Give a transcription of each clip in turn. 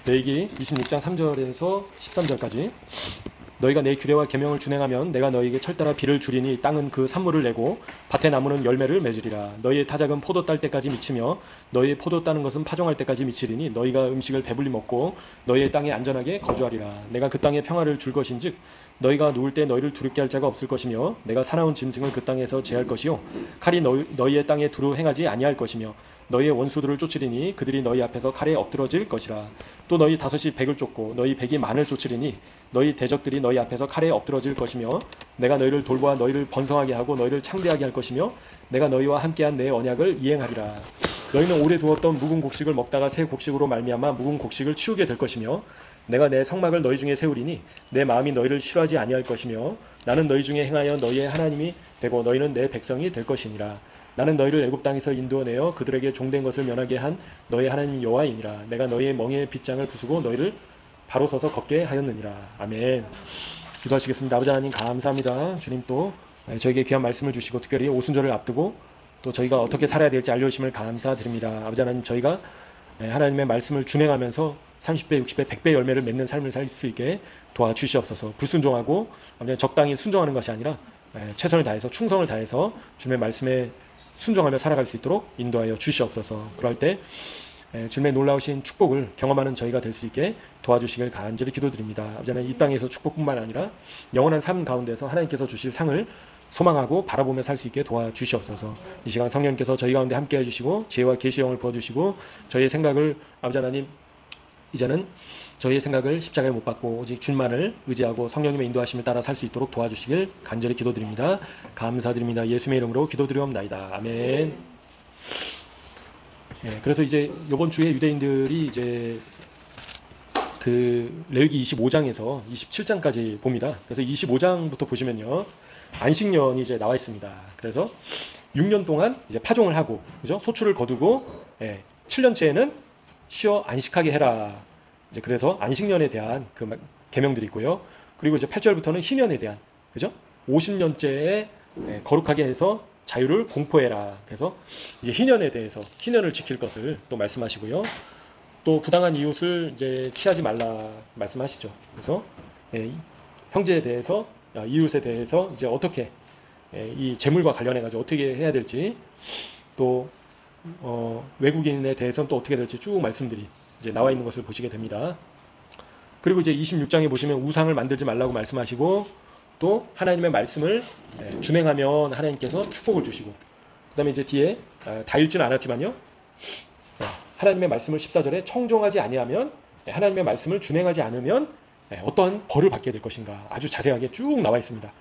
레위기 26장 3절에서 13절까지 너희가 내 규례와 계명을 준행하면 내가 너희에게 철따라 비를 주리니 땅은 그 산물을 내고 밭의 나무는 열매를 맺으리라. 너희의 타작은 포도 딸 때까지 미치며 너희의 포도 따는 것은 파종할 때까지 미치리니 너희가 음식을 배불리 먹고 너희의 땅에 안전하게 거주하리라. 내가 그 땅에 평화를 줄 것인즉 너희가 누울 때 너희를 두렵게 할 자가 없을 것이며 내가 사나운 짐승을 그 땅에서 제할 것이요 칼이 너희의 땅에 두루 행하지 아니할 것이며 너희의 원수들을 쫓으리니 그들이 너희 앞에서 칼에 엎드러질 것이라. 또 너희 다섯이 백을 쫓고 너희 백이 만을 쫓으리니 너희 대적들이 너희 앞에서 칼에 엎드러질 것이며 내가 너희를 돌보아 너희를 번성하게 하고 너희를 창대하게 할 것이며 내가 너희와 함께한 내 언약을 이행하리라. 너희는 오래 두었던 묵은 곡식을 먹다가 새 곡식으로 말미암아 묵은 곡식을 치우게 될 것이며 내가 내 성막을 너희 중에 세우리니 내 마음이 너희를 싫어하지 아니할 것이며 나는 너희 중에 행하여 너희의 하나님이 되고 너희는 내 백성이 될 것이니라. 나는 너희를 애굽 땅에서 인도하여 그들에게 종된 것을 면하게 한 너희 하나님 여호와이니라. 내가 너희의 멍에의 빗장을 부수고 너희를 바로 서서 걷게 하였느니라. 아멘. 기도하시겠습니다. 아버지 하나님 감사합니다. 주님 또 저에게 귀한 말씀을 주시고 특별히 오순절을 앞두고 또 저희가 어떻게 살아야 될지 알려주심을 감사드립니다. 아버지 하나님 저희가 하나님의 말씀을 준행하면서 30배, 60배, 100배 열매를 맺는 삶을 살 수 있게 도와주시옵소서. 불순종하고 적당히 순종하는 것이 아니라 최선을 다해서 충성을 다해서 주님의 말씀에 순종하며 살아갈 수 있도록 인도하여 주시옵소서. 그럴 때 주님의 놀라우신 축복을 경험하는 저희가 될 수 있게 도와주시길 간절히 기도드립니다. 아버지 하나님 이 땅에서 축복뿐만 아니라 영원한 삶 가운데서 하나님께서 주실 상을 소망하고 바라보며 살 수 있게 도와주시옵소서. 이 시간 성령님께서 저희 가운데 함께 해주시고 지혜와 계시의 영을 부어주시고 저희의 생각을 아버지 하나님 이제는 저희의 생각을 십자가에 못 박고 오직 주님만을 의지하고 성령님의 인도하심을 따라 살 수 있도록 도와주시길 간절히 기도드립니다. 감사드립니다. 예수님의 이름으로 기도드리옵나이다. 아멘. 그래서 이제 이번 주에 유대인들이 이제 그 레위기 25장에서 27장까지 봅니다. 그래서 25장부터 보시면요. 안식년이 이제 나와 있습니다. 그래서 6년 동안 이제 파종을 하고, 그죠? 소출을 거두고, 7년째에는 쉬어 안식하게 해라. 이제 그래서 안식년에 대한 그 계명들이 있고요. 그리고 이제 8절부터는 희년에 대한, 그죠? 50년째에 거룩하게 해서 자유를 공포해라. 그래서 이제 희년에 대해서 희년을 지킬 것을 또 말씀하시고요. 또 부당한 이웃을 이제 취하지 말라 말씀하시죠. 그래서 형제에 대해서 이웃에 대해서 이제 어떻게 이 재물과 관련해 가지고 어떻게 해야 될지 또 외국인에 대해서는 또 어떻게 될지 쭉 말씀들이 이제 나와 있는 것을 보시게 됩니다. 그리고 이제 26장에 보시면 우상을 만들지 말라고 말씀하시고 또 하나님의 말씀을 준행하면 하나님께서 축복을 주시고 그 다음에 이제 뒤에 다 읽지는 않았지만요. 하나님의 말씀을 14절에 청종하지 아니하면 하나님의 말씀을 준행하지 않으면 어떠한 벌을 받게 될 것인가 아주 자세하게 쭉 나와 있습니다.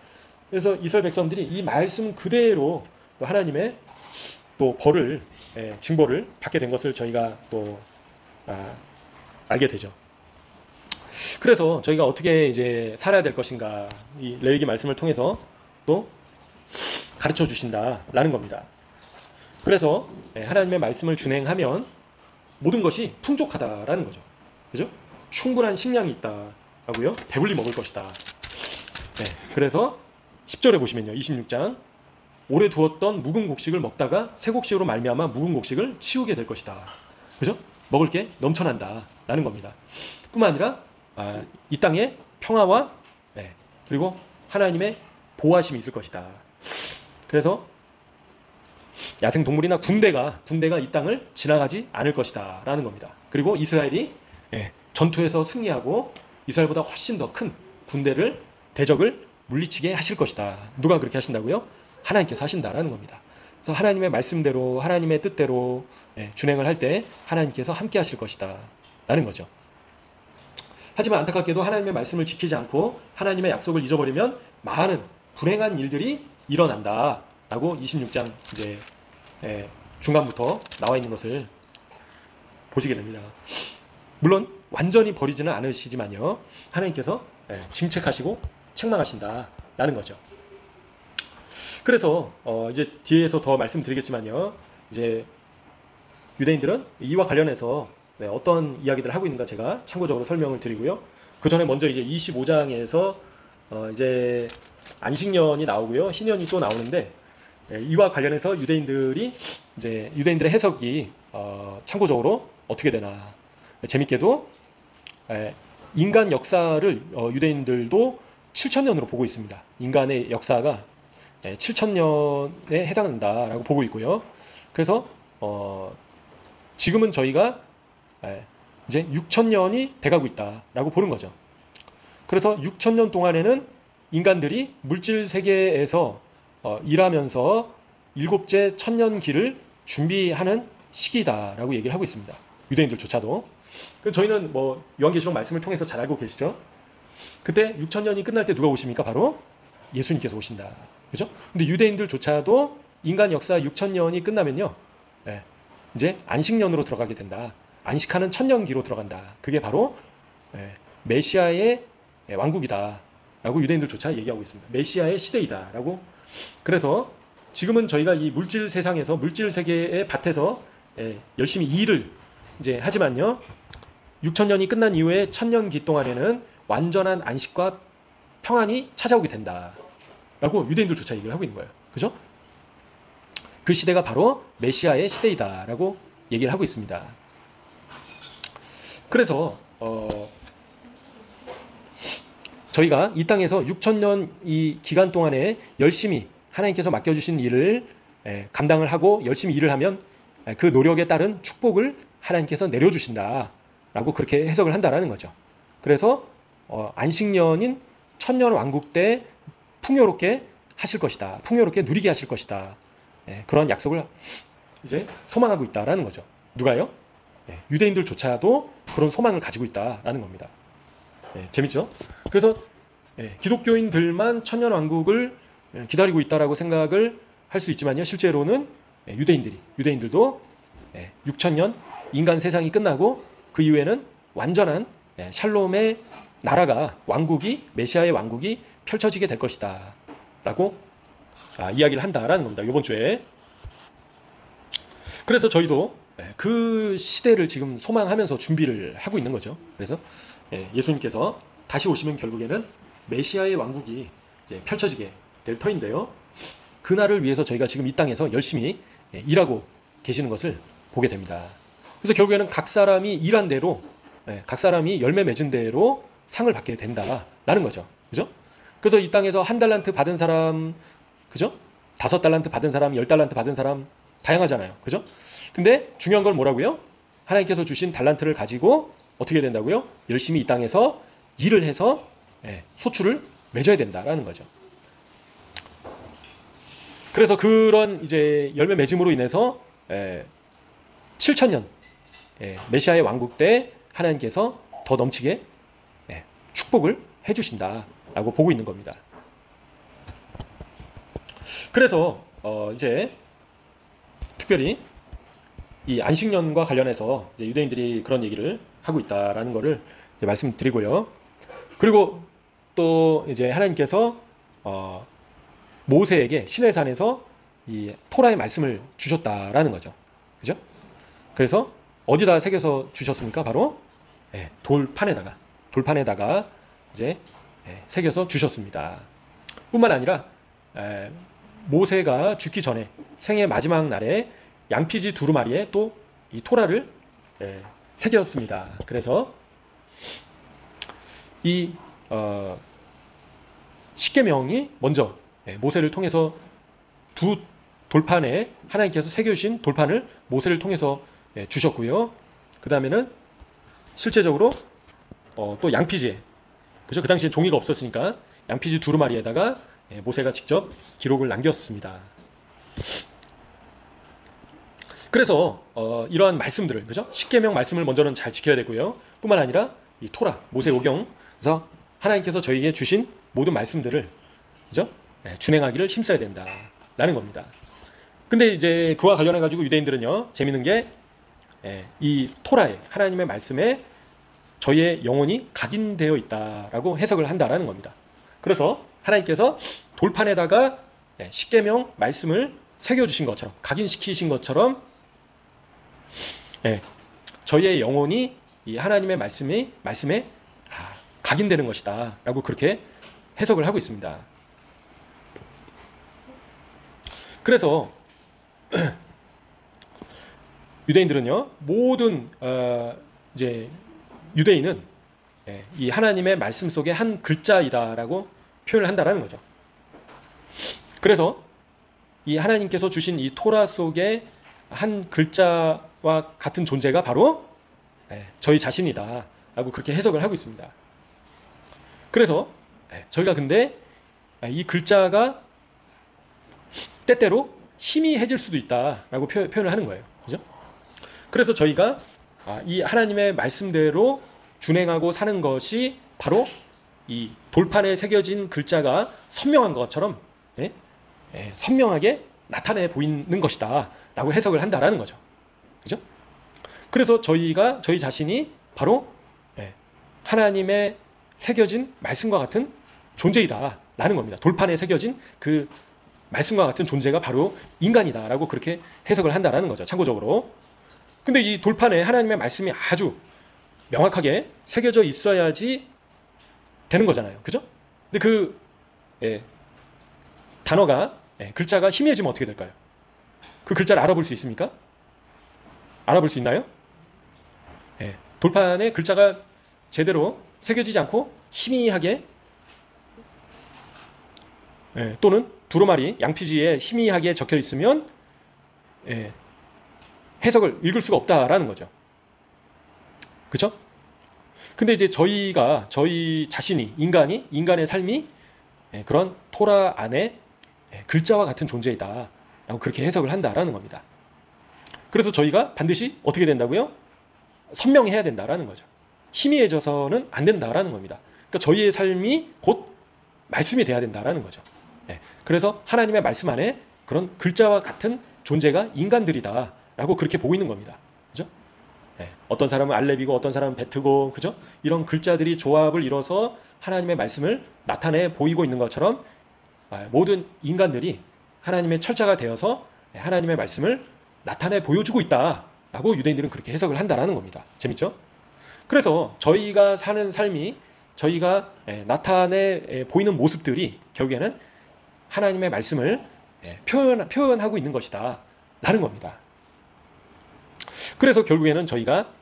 그래서 이스라엘 백성들이 이 말씀 그대로 하나님의 또 벌을 징벌을 받게 된 것을 저희가 또 알게 되죠. 그래서 저희가 어떻게 이제 살아야 될 것인가 이 레위기 말씀을 통해서 또 가르쳐 주신다라는 겁니다. 그래서 하나님의 말씀을 준행하면 모든 것이 풍족하다라는 거죠. 그죠? 충분한 식량이 있다라고요. 배불리 먹을 것이다. 그래서 10절에 보시면요. 26장 오래 두었던 묵은 곡식을 먹다가 새 곡식으로 말미암아 묵은 곡식을 치우게 될 것이다. 그죠? 먹을 게 넘쳐난다라는 겁니다. 뿐만 아니라 이 땅에 평화와 그리고 하나님의 보호하심이 있을 것이다. 그래서 야생 동물이나 군대가 이 땅을 지나가지 않을 것이다 라는 겁니다. 그리고 이스라엘이 전투에서 승리하고 이스라엘보다 훨씬 더 큰 군대를 대적을 물리치게 하실 것이다. 누가 그렇게 하신다고요? 하나님께서 하신다라는 겁니다. 그래서 하나님의 말씀대로 하나님의 뜻대로 준행을 할 때 하나님께서 함께 하실 것이다 라는 거죠. 하지만 안타깝게도 하나님의 말씀을 지키지 않고 하나님의 약속을 잊어버리면 많은 불행한 일들이 일어난다 라고 26장 이제 중간부터 나와 있는 것을 보시게 됩니다. 물론 완전히 버리지는 않으시지만요. 하나님께서 징책하시고 책망하신다라는 거죠. 그래서 이제 뒤에서 더 말씀드리겠지만요. 이제 유대인들은 이와 관련해서 어떤 이야기들을 하고 있는가 제가 참고적으로 설명을 드리고요. 그 전에 먼저 이제 25장에서 이제 안식년이 나오고요. 희년이 또 나오는데 이와 관련해서 유대인들의 해석이 참고적으로 어떻게 되나. 재밌게도 인간 역사를 유대인들도 7,000년으로 보고 있습니다. 인간의 역사가 7,000년에 해당한다라고 보고 있고요. 그래서 지금은 저희가 이제 6,000년이 돼가고 있다라고 보는 거죠. 그래서 6,000년 동안에는 인간들이 물질 세계에서 일하면서 일곱째 천년기를 준비하는 시기다라고 얘기를 하고 있습니다. 유대인들조차도. 저희는 뭐 요한계시록 말씀을 통해서 잘 알고 계시죠? 그때 6,000년이 끝날 때 누가 오십니까? 바로 예수님께서 오신다. 그죠? 근데 유대인들조차도 인간 역사 6,000년이 끝나면요, 이제 안식년으로 들어가게 된다. 안식하는 천년기로 들어간다. 그게 바로 메시아의 왕국이다 라고 유대인들조차 얘기하고 있습니다. 메시아의 시대이다 라고. 그래서 지금은 저희가 이 물질 세상에서, 물질 세계의 밭에서 열심히 일을 이제 하지만요, 6,000년이 끝난 이후에 천년기 동안에는 완전한 안식과 평안이 찾아오게 된다 라고 유대인들조차 얘기를 하고 있는 거예요. 그죠? 그 시대가 바로 메시아의 시대이다 라고 얘기를 하고 있습니다. 그래서 저희가 이 땅에서 6,000년 이 기간 동안에 열심히 하나님께서 맡겨주신 일을 감당을 하고 열심히 일을 하면 그 노력에 따른 축복을 하나님께서 내려주신다 라고 그렇게 해석을 한다라는 거죠. 그래서 안식년인 천년 왕국 때 풍요롭게 하실 것이다, 풍요롭게 누리게 하실 것이다, 그런 약속을 이제 소망하고 있다라는 거죠. 누가요? 유대인들조차도 그런 소망을 가지고 있다라는 겁니다. 재밌죠? 그래서 기독교인들만 천년왕국을 기다리고 있다라고 생각을 할 수 있지만요, 실제로는 유대인들도 6,000년 인간 세상이 끝나고 그 이후에는 완전한 샬롬의 나라가, 왕국이, 메시아의 왕국이 펼쳐지게 될 것이다 라고 이야기를 한다라는 겁니다, 이번 주에. 그래서 저희도 그 시대를 지금 소망하면서 준비를 하고 있는 거죠. 그래서 예수님께서 다시 오시면 결국에는 메시아의 왕국이 이제 펼쳐지게 될 터인데요, 그날을 위해서 저희가 지금 이 땅에서 열심히 일하고 계시는 것을 보게 됩니다. 그래서 결국에는 각 사람이 일한 대로, 각 사람이 열매 맺은 대로 상을 받게 된다라는 거죠. 그죠? 그래서 이 땅에서 1달란트 받은 사람, 그죠? 5달란트 받은 사람, 10달란트 받은 사람 다양하잖아요. 그죠? 근데 중요한 건 뭐라고요? 하나님께서 주신 달란트를 가지고 어떻게 된다고요? 열심히 이 땅에서 일을 해서 소출을 맺어야 된다라는 거죠. 그래서 그런 이제 열매 맺음으로 인해서 7,000년 메시아의 왕국 때 하나님께서 더 넘치게 축복을 해주신다라고 보고 있는 겁니다. 그래서 이제 특별히 이 안식년과 관련해서 이제 유대인들이 그런 얘기를 하고 있다라는 거를 이제 말씀드리고요. 그리고 또 이제 하나님께서 모세에게 시내산에서 이 토라의 말씀을 주셨다라는 거죠. 그죠? 그래서 어디다 새겨서 주셨습니까? 바로 돌판에다가 이제 새겨서 주셨습니다. 뿐만 아니라 모세가 죽기 전에 생의 마지막 날에 양피지 두루마리에 또 이 토라를 새겼습니다. 그래서 이 십계명이 먼저 모세를 통해서 두 돌판에 하나님께서 새겨주신 돌판을 모세를 통해서 주셨고요. 그 다음에는 실제적으로 또 양피지에, 그죠? 그 당시엔 종이가 없었으니까 양피지 두루마리에다가 모세가 직접 기록을 남겼습니다. 그래서 이러한 말씀들을, 그죠? 십계명 말씀을 먼저는 잘 지켜야 되고요. 뿐만 아니라 이 토라, 모세오경에서 하나님께서 저희에게 주신 모든 말씀들을, 그죠? 준행하기를 힘써야 된다라는 겁니다. 근데 이제 그와 관련해 가지고 유대인들은요, 재밌는 게 이 토라에, 하나님의 말씀에 저희의 영혼이 각인되어 있다라고 해석을 한다라는 겁니다. 그래서 하나님께서 돌판에다가 십계명 말씀을 새겨주신 것처럼, 각인시키신 것처럼 저희의 영혼이 이 하나님의 말씀에 각인되는 것이다 라고 그렇게 해석을 하고 있습니다. 그래서 유대인들은요, 모든 이제 유대인은 이 하나님의 말씀 속의 한 글자이다라고 표현을 한다라는 거죠. 그래서 이 하나님께서 주신 이 토라 속의 한 글자와 같은 존재가 바로 저희 자신이다라고 그렇게 해석을 하고 있습니다. 그래서 저희가 근데 이 글자가 때때로 희미해질 수도 있다라고 표현을 하는 거예요. 그죠? 그래서 저희가 이 하나님의 말씀대로 준행하고 사는 것이 바로 이 돌판에 새겨진 글자가 선명한 것처럼 선명하게 나타내 보이는 것이다 라고 해석을 한다라는 거죠. 그죠? 그래서 저희 자신이 바로 하나님의 새겨진 말씀과 같은 존재이다 라는 겁니다. 돌판에 새겨진 그 말씀과 같은 존재가 바로 인간이다 라고 그렇게 해석을 한다라는 거죠. 참고적으로. 근데 이 돌판에 하나님의 말씀이 아주 명확하게 새겨져 있어야지 되는 거잖아요. 그죠? 근데 그 단어가 글자가 희미해지면 어떻게 될까요? 그 글자를 알아볼 수 있습니까? 알아볼 수 있나요? 돌판에 글자가 제대로 새겨지지 않고 희미하게 또는 두루마리, 양피지에 희미하게 적혀 있으면 해석을 읽을 수가 없다라는 거죠. 그렇죠? 근데 이제 저희 자신이 인간의 삶이 그런 토라 안에 글자와 같은 존재이다 라고 그렇게 해석을 한다라는 겁니다. 그래서 저희가 반드시 어떻게 된다고요? 선명해야 된다라는 거죠. 희미해져서는 안 된다라는 겁니다. 그러니까 저희의 삶이 곧 말씀이 돼야 된다라는 거죠. 그래서 하나님의 말씀 안에 그런 글자와 같은 존재가 인간들이다 라고 그렇게 보고 있는 겁니다. 그죠? 어떤 사람은 알렙이고 어떤 사람은 베트고, 그죠? 이런 글자들이 조합을 이뤄서 하나님의 말씀을 나타내 보이고 있는 것처럼 모든 인간들이 하나님의 철자가 되어서 하나님의 말씀을 나타내 보여주고 있다라고 유대인들은 그렇게 해석을 한다라는 겁니다. 재밌죠? 그래서 저희가 사는 삶이 저희가 나타내 보이는 모습들이 결국에는 하나님의 말씀을 표현하고 있는 것이다 라는 겁니다. 그래서 결국에는 저희가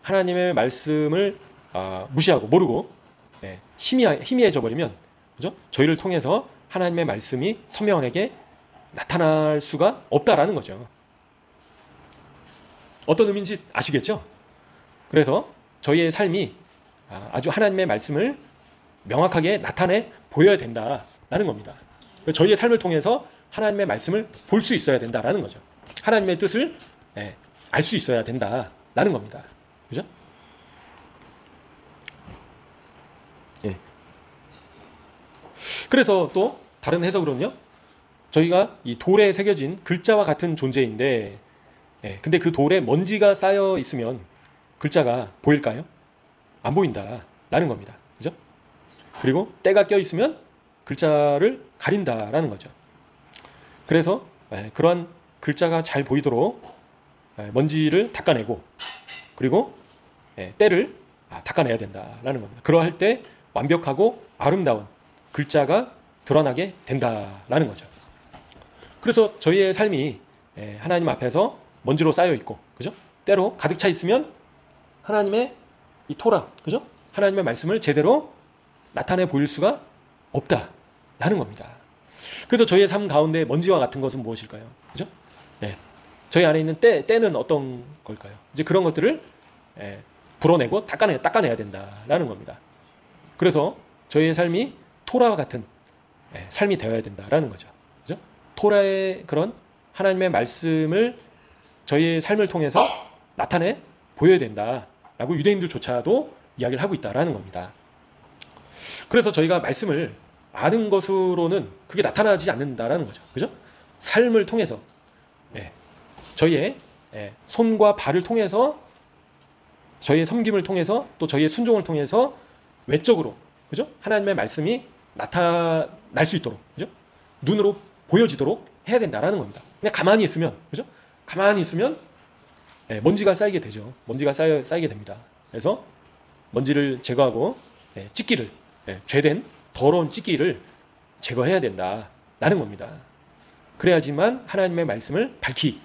하나님의 말씀을 무시하고 모르고 희미해져 버리면, 그죠? 저희를 통해서 하나님의 말씀이 선명하게 나타날 수가 없다라는 거죠. 어떤 의미인지 아시겠죠? 그래서 저희의 삶이 아주 하나님의 말씀을 명확하게 나타내 보여야 된다라는 겁니다. 저희의 삶을 통해서 하나님의 말씀을 볼 수 있어야 된다라는 거죠. 하나님의 뜻을 알 수 있어야 된다라는 겁니다. 그죠? 그래서 또 다른 해석으로는요, 저희가 이 돌에 새겨진 글자와 같은 존재인데, 근데 그 돌에 먼지가 쌓여 있으면 글자가 보일까요? 안 보인다라는 겁니다. 그죠? 그리고 때가 껴 있으면 글자를 가린다라는 거죠. 그래서 그러한 글자가 잘 보이도록 먼지를 닦아내고, 그리고 때를 닦아내야 된다라는 겁니다. 그러할 때 완벽하고 아름다운 글자가 드러나게 된다라는 거죠. 그래서 저희의 삶이 하나님 앞에서 먼지로 쌓여 있고, 그죠? 때로 가득 차 있으면 하나님의 이 토라, 그죠? 하나님의 말씀을 제대로 나타내 보일 수가 없다라는 겁니다. 그래서 저희의 삶 가운데 먼지와 같은 것은 무엇일까요? 그죠? 저희 안에 있는 때는 어떤 걸까요? 이제 그런 것들을 불어내고 닦아내야 된다라는 겁니다. 그래서 저희의 삶이 토라와 같은 삶이 되어야 된다라는 거죠. 그죠? 토라의 그런 하나님의 말씀을 저희의 삶을 통해서 나타내 보여야 된다라고 유대인들조차도 이야기를 하고 있다라는 겁니다. 그래서 저희가 말씀을 아는 것으로는 그게 나타나지 않는다라는 거죠. 그죠? 삶을 통해서 저희의 손과 발을 통해서, 저희의 섬김을 통해서, 또 저희의 순종을 통해서 외적으로, 그죠? 하나님의 말씀이 나타날 수 있도록, 그죠? 눈으로 보여지도록 해야 된다라는 겁니다. 그냥 가만히 있으면, 그죠? 가만히 있으면 먼지가 쌓이게 되죠. 먼지가 쌓이게 됩니다. 그래서 먼지를 제거하고 찌기를, 죄된 더러운 찌기를 제거해야 된다라는 겁니다. 그래야지만 하나님의 말씀을 밝히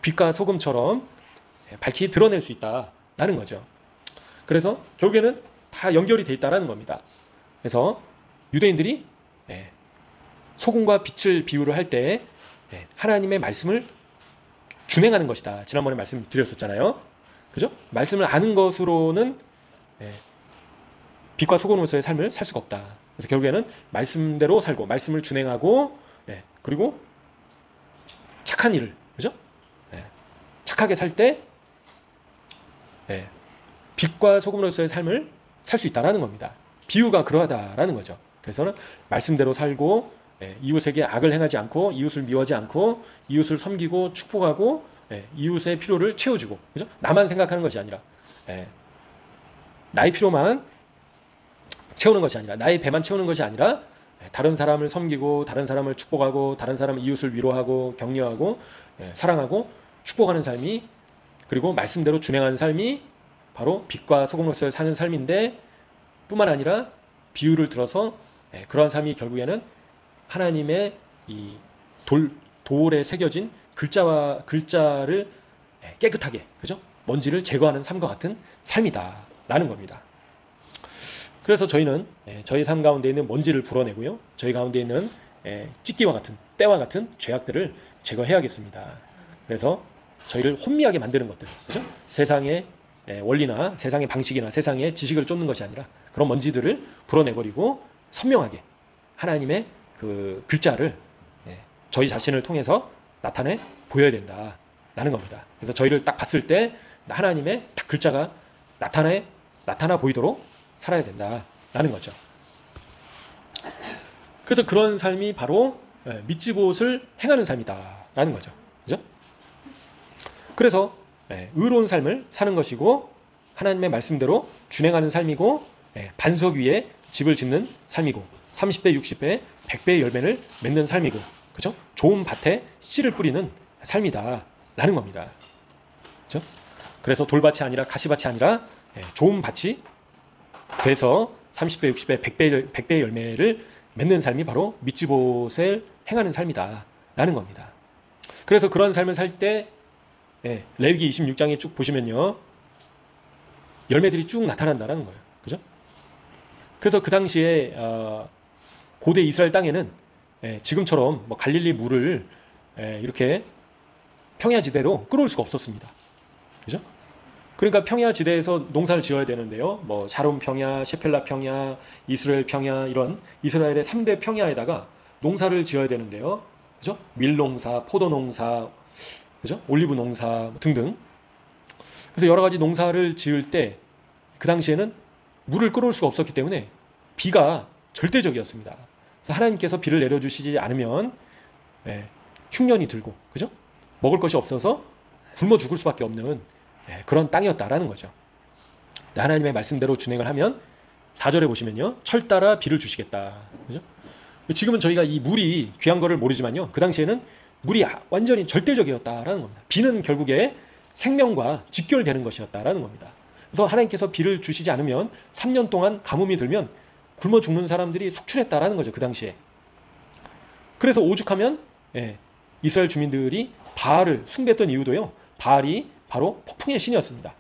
빛과 소금처럼 밝히 드러낼 수 있다 라는 거죠. 그래서 결국에는 다 연결이 돼 있다라는 겁니다. 그래서 유대인들이 소금과 빛을 비유를 할 때 하나님의 말씀을 준행하는 것이다. 지난번에 말씀드렸었잖아요. 그죠? 말씀을 아는 것으로는 빛과 소금으로서의 삶을 살 수가 없다. 그래서 결국에는 말씀대로 살고 말씀을 준행하고 그리고 착한 일을, 그죠? 착하게 살 때 빛과 소금으로서의 삶을 살 수 있다라는 겁니다. 비유가 그러하다라는 거죠. 그래서는 말씀대로 살고 이웃에게 악을 행하지 않고 이웃을 미워하지 않고 이웃을 섬기고 축복하고 이웃의 필요를 채워주고, 그죠? 나만 생각하는 것이 아니라 나의 필요만 채우는 것이 아니라 나의 배만 채우는 것이 아니라 다른 사람을 섬기고 다른 사람을 축복하고 다른 사람 이웃을 위로하고 격려하고 사랑하고 축복하는 삶이, 그리고 말씀대로 준행하는 삶이 바로 빛과 소금으로서 사는 삶인데, 뿐만 아니라 비유를 들어서 그러한 삶이 결국에는 하나님의 이 돌에 새겨진 글자를 깨끗하게, 그죠? 먼지를 제거하는 삶과 같은 삶이다라는 겁니다. 그래서 저희는 저희 삶 가운데 있는 먼지를 불어내고요, 저희 가운데 있는 찢기와 같은 때와 같은 죄악들을 제거해야겠습니다. 그래서 저희를 혼미하게 만드는 것들, 그죠? 세상의 원리나 세상의 방식이나 세상의 지식을 쫓는 것이 아니라 그런 먼지들을 불어내버리고 선명하게 하나님의 그 글자를 저희 자신을 통해서 나타내 보여야 된다라는 겁니다. 그래서 저희를 딱 봤을 때 하나님의 딱 글자가 나타나 보이도록 살아야 된다라는 거죠. 그래서 그런 삶이 바로 밑지봇을 행하는 삶이다라는 거죠. 그죠? 그래서 의로운 삶을 사는 것이고 하나님의 말씀대로 준행하는 삶이고 반석 위에 집을 짓는 삶이고 30배, 60배, 100배의 열매를 맺는 삶이고, 그죠? 좋은 밭에 씨를 뿌리는 삶이다라는 겁니다. 그죠? 그래서 돌밭이 아니라 가시밭이 아니라 좋은 밭이 돼서 30배, 60배, 100배의 열매를 맺는 삶이 바로 밑지봇을 행하는 삶이다라는 겁니다. 그래서 그런 삶을 살 때 레위기 26장에 쭉 보시면요, 열매들이 쭉 나타난다는 거예요. 그죠? 그래서 그 당시에 고대 이스라엘 땅에는 지금처럼 뭐 갈릴리 물을 이렇게 평야지대로 끌어올 수가 없었습니다. 그죠? 그러니까 평야지대에서 농사를 지어야 되는데요, 뭐 샤론 평야, 셰펠라 평야, 이스라엘 평야, 이런 이스라엘의 3대 평야에다가 농사를 지어야 되는데요, 그죠? 밀농사, 포도농사, 그죠? 올리브 농사 등등. 그래서 여러 가지 농사를 지을 때 그 당시에는 물을 끌어올 수가 없었기 때문에 비가 절대적이었습니다. 그래서 하나님께서 비를 내려주시지 않으면 흉년이 들고, 그죠? 먹을 것이 없어서 굶어 죽을 수밖에 없는 그런 땅이었다라는 거죠. 하나님의 말씀대로 준행을 하면 4절에 보시면요, 철 따라 비를 주시겠다. 그죠? 지금은 저희가 이 물이 귀한 거를 모르지만요, 그 당시에는 물이 완전히 절대적이었다라는 겁니다. 비는 결국에 생명과 직결되는 것이었다라는 겁니다. 그래서 하나님께서 비를 주시지 않으면 3년 동안 가뭄이 들면 굶어 죽는 사람들이 속출했다라는 거죠, 그 당시에. 그래서 오죽하면 이스라엘 주민들이 바알을 숭배했던 이유도요, 바알이 바로 폭풍의 신이었습니다.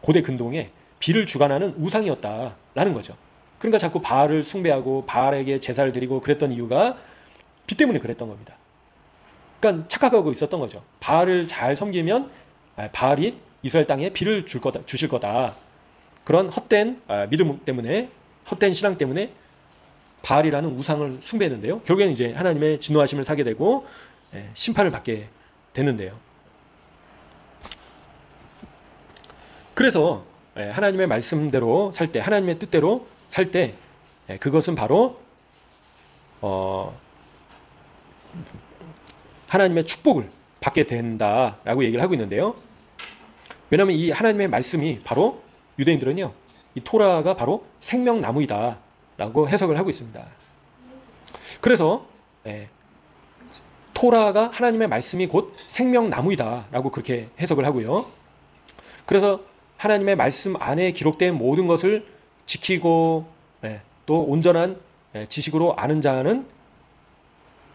고대 근동에 비를 주관하는 우상이었다라는 거죠. 그러니까 자꾸 바알을 숭배하고 바알에게 제사를 드리고 그랬던 이유가 비 때문에 그랬던 겁니다. 그러니까 착각하고 있었던 거죠. 바알을 잘 섬기면 바알이 이스라엘 땅에 비를 주실 거다. 그런 헛된 믿음 때문에, 헛된 신앙 때문에 바알이라는 우상을 숭배했는데요, 결국에는 이제 하나님의 진노하심을 사게 되고 심판을 받게 됐는데요. 그래서 하나님의 말씀대로 살 때, 하나님의 뜻대로 살 때 그것은 바로 하나님의 축복을 받게 된다라고 얘기를 하고 있는데요. 왜냐하면 이 하나님의 말씀이 바로, 유대인들은요, 이 토라가 바로 생명나무이다 라고 해석을 하고 있습니다. 그래서 토라가, 하나님의 말씀이 곧 생명나무이다 라고 그렇게 해석을 하고요. 그래서 하나님의 말씀 안에 기록된 모든 것을 지키고 또 온전한 지식으로 아는 자는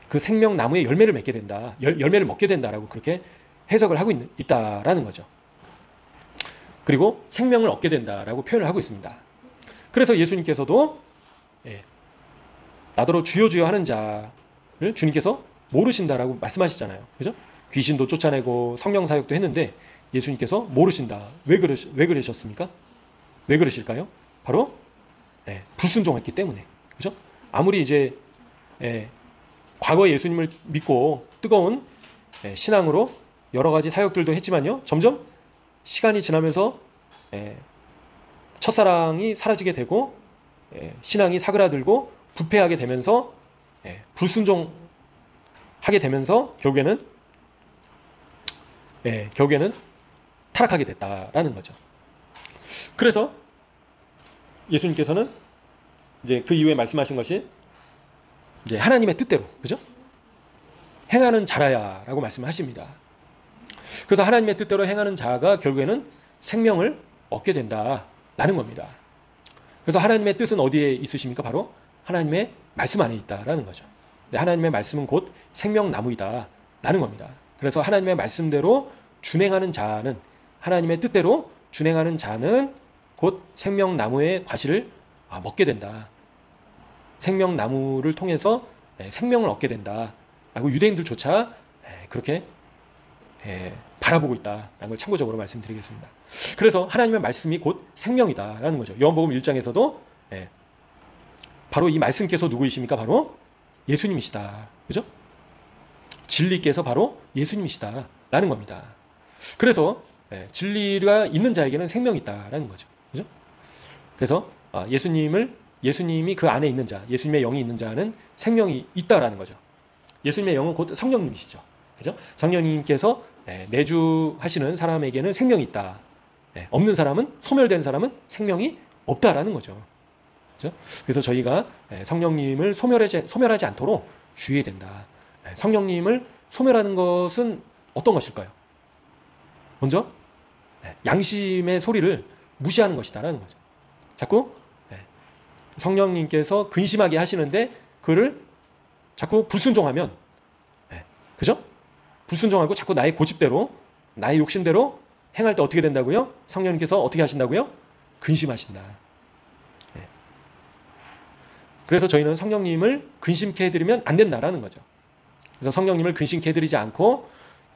그 생명나무의 열매를 맺게 된다, 열매를 먹게 된다라고 그렇게 해석을 하고 있다라는 거죠. 그리고 생명을 얻게 된다라고 표현을 하고 있습니다. 그래서 예수님께서도 나더러 주여 주여 하는 자를 주님께서 모르신다라고 말씀하시잖아요. 그죠? 귀신도 쫓아내고 성령 사역도 했는데 예수님께서 모르신다. 왜 그러셨습니까? 왜 그러실까요? 바로 불순종했기 때문에. 그죠? 아무리 이제 과거에 예수님을 믿고 뜨거운 신앙으로 여러 가지 사역들도 했지만요. 점점 시간이 지나면서 첫사랑이 사라지게 되고 신앙이 사그라들고 부패하게 되면서 불순종하게 되면서 결국에는 타락하게 됐다라는 거죠. 그래서 예수님께서는 이제 그 이후에 말씀하신 것이 이제 하나님의 뜻대로, 그죠? 행하는 자라야라고 말씀하십니다. 그래서 하나님의 뜻대로 행하는 자가 결국에는 생명을 얻게 된다라는 겁니다. 그래서 하나님의 뜻은 어디에 있으십니까? 바로 하나님의 말씀 안에 있다라는 거죠. 하나님의 말씀은 곧 생명나무이다라는 겁니다. 그래서 하나님의 말씀대로 준행하는 자는, 하나님의 뜻대로 준행하는 자는 곧 생명나무의 과실을 먹게 된다. 생명나무를 통해서 생명을 얻게 된다라고 유대인들조차 그렇게 바라보고 있다라는 걸 참고적으로 말씀드리겠습니다. 그래서 하나님의 말씀이 곧 생명이다라는 거죠. 요한복음 1장에서도 바로 이 말씀께서 누구이십니까? 바로 예수님이시다. 그죠? 진리께서 바로 예수님이시다라는 겁니다. 그래서 진리가 있는 자에게는 생명이 있다라는 거죠. 그죠? 그래서 예수님이 그 안에 있는 자, 예수님의 영이 있는 자는 생명이 있다라는 거죠. 예수님의 영은 곧 성령님이시죠. 그죠? 성령님께서 내주하시는 사람에게는 생명이 있다. 없는 사람은, 소멸된 사람은 생명이 없다라는 거죠. 그죠? 그래서 저희가 성령님을 소멸하지 않도록 주의해야 된다. 성령님을 소멸하는 것은 어떤 것일까요? 먼저 양심의 소리를 무시하는 것이다라는 거죠. 자꾸 성령님께서 근심하게 하시는데 그를 자꾸 불순종하면, 그죠? 불순종하고 자꾸 나의 고집대로, 나의 욕심대로 행할 때 어떻게 된다고요? 성령님께서 어떻게 하신다고요? 근심하신다. 그래서 저희는 성령님을 근심케 해드리면 안 된다라는 거죠. 그래서 성령님을 근심케 해드리지 않고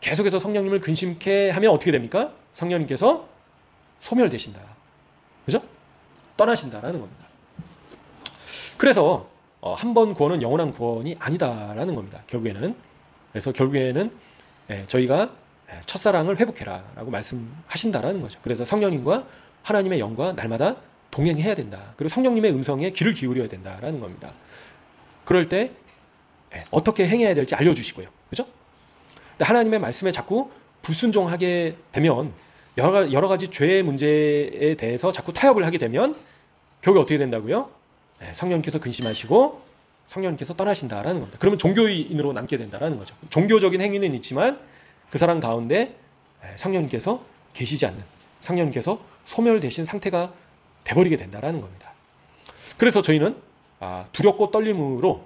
계속해서 성령님을 근심케 하면 어떻게 됩니까? 성령님께서 소멸되신다. 그죠? 떠나신다라는 겁니다. 그래서 한 번 구원은 영원한 구원이 아니다라는 겁니다. 결국에는. 그래서 결국에는 저희가 첫사랑을 회복해라 라고 말씀하신다라는 거죠. 그래서 성령님과 하나님의 영과 날마다 동행해야 된다. 그리고 성령님의 음성에 귀를 기울여야 된다라는 겁니다. 그럴 때 어떻게 행해야 될지 알려주시고요. 그죠? 하나님의 말씀에 자꾸 불순종하게 되면 여러 가지 죄의 문제에 대해서 자꾸 타협을 하게 되면 결국 어떻게 된다고요? 성령님께서 근심하시고 성령님께서 떠나신다라는 겁니다. 그러면 종교인으로 남게 된다라는 거죠. 종교적인 행위는 있지만 그 사람 가운데 성령님께서 계시지 않는, 성령님께서 소멸되신 상태가 돼버리게 된다라는 겁니다. 그래서 저희는 두렵고 떨림으로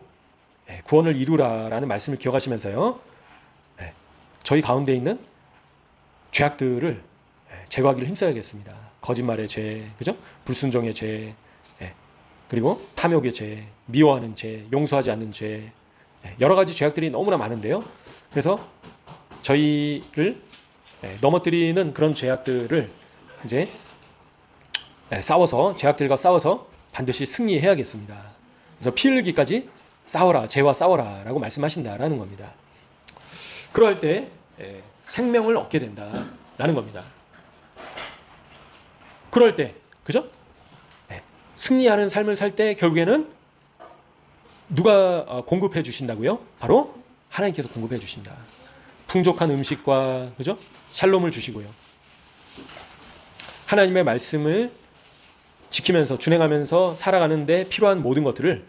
구원을 이루라라는 말씀을 기억하시면서요, 저희 가운데 있는 죄악들을 제거하기를 힘써야겠습니다. 거짓말의 죄, 그죠? 불순종의 죄, 그리고 탐욕의 죄, 미워하는 죄, 용서하지 않는 죄, 여러 가지 죄악들이 너무나 많은데요. 그래서 저희를 넘어뜨리는 그런 죄악들을 이제 죄악들과 싸워서 반드시 승리해야겠습니다. 그래서 피 흘리기까지 싸워라, 죄와 싸워라 라고 말씀하신다라는 겁니다. 그럴 때 생명을 얻게 된다라는 겁니다. 그럴 때, 그죠? 승리하는 삶을 살 때 결국에는 누가 공급해 주신다고요? 바로 하나님께서 공급해 주신다. 풍족한 음식과, 그죠? 샬롬을 주시고요. 하나님의 말씀을 지키면서 준행하면서 살아가는데 필요한 모든 것들을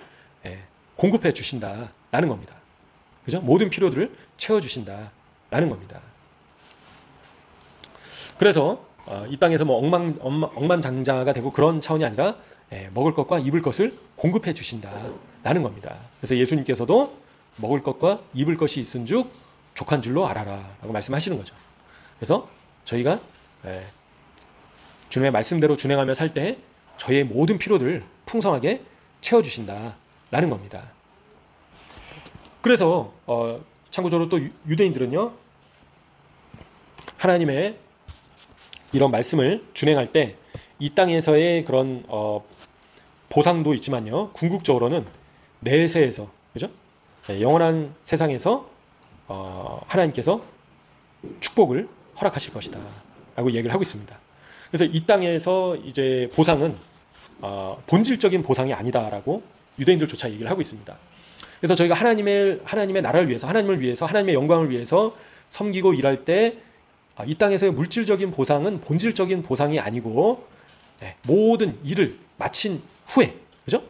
공급해 주신다라는 겁니다. 그죠? 모든 필요들을 채워 주신다라는 겁니다. 그래서 이 땅에서 뭐 억만장자가 되고 그런 차원이 아니라 먹을 것과 입을 것을 공급해 주신다라는 겁니다. 그래서 예수님께서도 먹을 것과 입을 것이 있은즉 족한 줄로 알아라 라고 말씀하시는 거죠. 그래서 저희가 주님의 말씀대로 준행하며 살 때 저희의 모든 필요들을 풍성하게 채워주신다라는 겁니다. 그래서 참고적으로 또 유대인들은요, 하나님의 이런 말씀을 준행할 때 이 땅에서의 그런 보상도 있지만요, 궁극적으로는 내세에서, 그죠? 영원한 세상에서 하나님께서 축복을 허락하실 것이다 라고 얘기를 하고 있습니다. 그래서 이 땅에서 이제 보상은 본질적인 보상이 아니다라고 유대인들조차 얘기를 하고 있습니다. 그래서 저희가 하나님의 나라를 위해서, 하나님을 위해서, 하나님의 영광을 위해서 섬기고 일할 때 이 땅에서의 물질적인 보상은 본질적인 보상이 아니고 모든 일을 마친 후에, 그죠?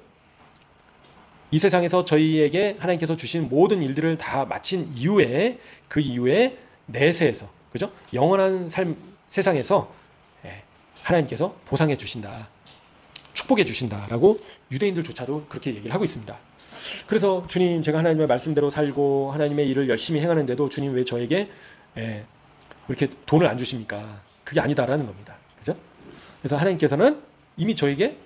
이 세상에서 저희에게 하나님께서 주신 모든 일들을 다 마친 이후에, 그 이후에 내세에서, 그죠? 영원한 삶 세상에서 하나님께서 보상해 주신다, 축복해 주신다라고 유대인들조차도 그렇게 얘기를 하고 있습니다. 그래서 주님, 제가 하나님의 말씀대로 살고 하나님의 일을 열심히 행하는데도 주님 왜 저에게 이렇게 돈을 안 주십니까? 그게 아니다라는 겁니다. 그죠? 그래서 하나님께서는 이미 저에게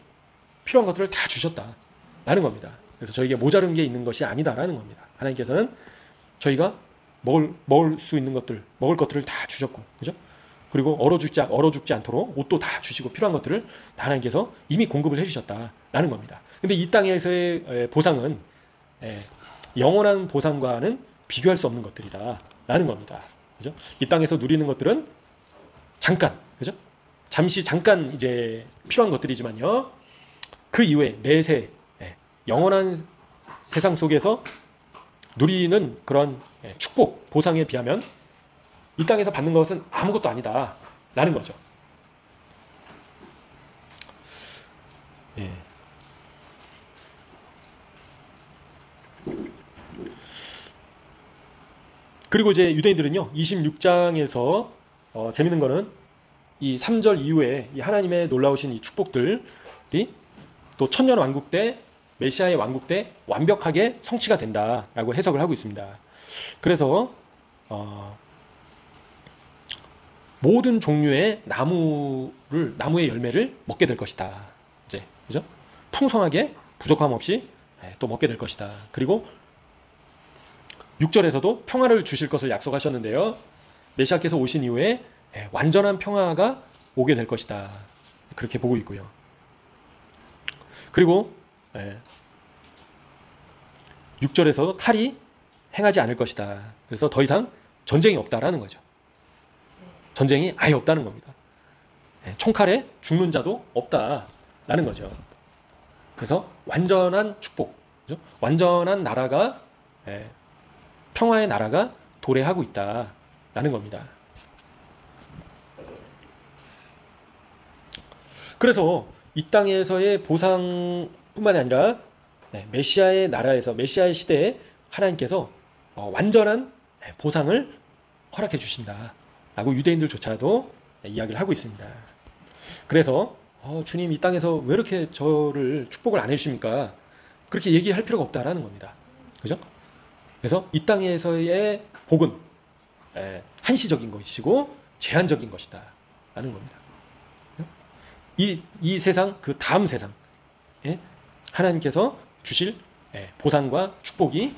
필요한 것들을 다 주셨다라는 겁니다. 그래서 저에게 모자른 게 있는 것이 아니다라는 겁니다. 하나님께서는 저희가 먹을 수 있는 것들, 먹을 것들을 다 주셨고, 그죠? 그리고 얼어 죽지 않도록 옷도 다 주시고 필요한 것들을 다 하나님께서 이미 공급을 해주셨다라는 겁니다. 근데 이 땅에서의 보상은 영원한 보상과는 비교할 수 없는 것들이다라는 겁니다. 그죠? 이 땅에서 누리는 것들은 잠깐, 그죠? 잠깐 이제 필요한 것들이지만요, 그 이후에 내세, 영원한 세상 속에서 누리는 그런 축복, 보상에 비하면 이 땅에서 받는 것은 아무것도 아니다라는 거죠. 그리고 이제 유대인들은요, 26장에서 재밌는 거는 이 3절 이후에 이 하나님의 놀라우신 이 축복들이 또 천년 왕국 때, 메시아의 왕국 때 완벽하게 성취가 된다라고 해석을 하고 있습니다. 그래서 모든 종류의 나무의 열매를 먹게 될 것이다. 이제, 그죠? 풍성하게 부족함 없이 또 먹게 될 것이다. 그리고 6절에서도 평화를 주실 것을 약속하셨는데요, 메시아께서 오신 이후에 완전한 평화가 오게 될 것이다, 그렇게 보고 있고요. 그리고 6절에서 칼이 행하지 않을 것이다. 그래서 더 이상 전쟁이 없다라는 거죠. 전쟁이 아예 없다는 겁니다. 총칼에 죽는 자도 없다라는 거죠. 그래서 완전한 축복, 그죠? 완전한 나라가, 평화의 나라가 도래하고 있다라는 겁니다. 그래서 이 땅에서의 보상뿐만 아니라 메시아의 나라에서, 메시아의 시대에 하나님께서 완전한 보상을 허락해 주신다라고 유대인들조차도 이야기를 하고 있습니다. 그래서 주님, 이 땅에서 왜 이렇게 저를 축복을 안 해주십니까? 그렇게 얘기할 필요가 없다라는 겁니다. 그죠? 그래서 이 땅에서의 복은 한시적인 것이고 제한적인 것이다 라는 겁니다. 이 세상, 그 다음 세상, 하나님께서 주실 보상과 축복이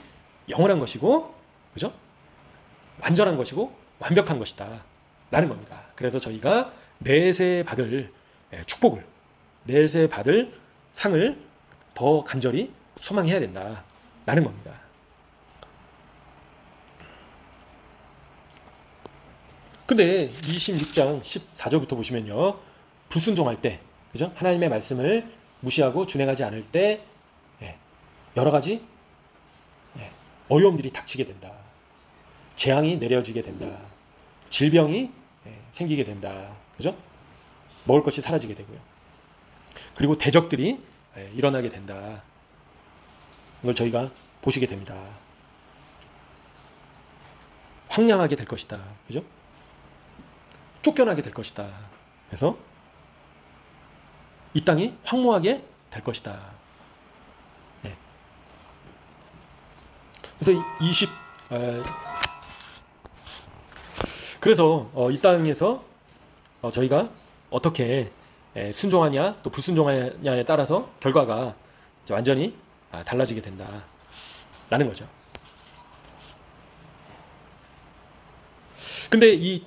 영원한 것이고, 그죠? 완전한 것이고 완벽한 것이다 라는 겁니다. 그래서 저희가 내세 받을 축복을, 내세 받을 상을 더 간절히 소망해야 된다 라는 겁니다. 근데 26장 14절부터 보시면요, 불순종할 때, 그죠? 하나님의 말씀을 무시하고 준행하지 않을 때 여러 가지 어려움들이 닥치게 된다. 재앙이 내려지게 된다. 질병이 생기게 된다. 그죠? 먹을 것이 사라지게 되고요. 그리고 대적들이 일어나게 된다. 이걸 저희가 보시게 됩니다. 황량하게 될 것이다. 그죠? 쫓겨나게 될 것이다. 그래서 이 땅이 황무하게 될 것이다. 그래서 그래서 이 땅에서 저희가 어떻게 순종하냐 또 불순종하냐에 따라서 결과가 이제 완전히 달라지게 된다라는 거죠. 근데 이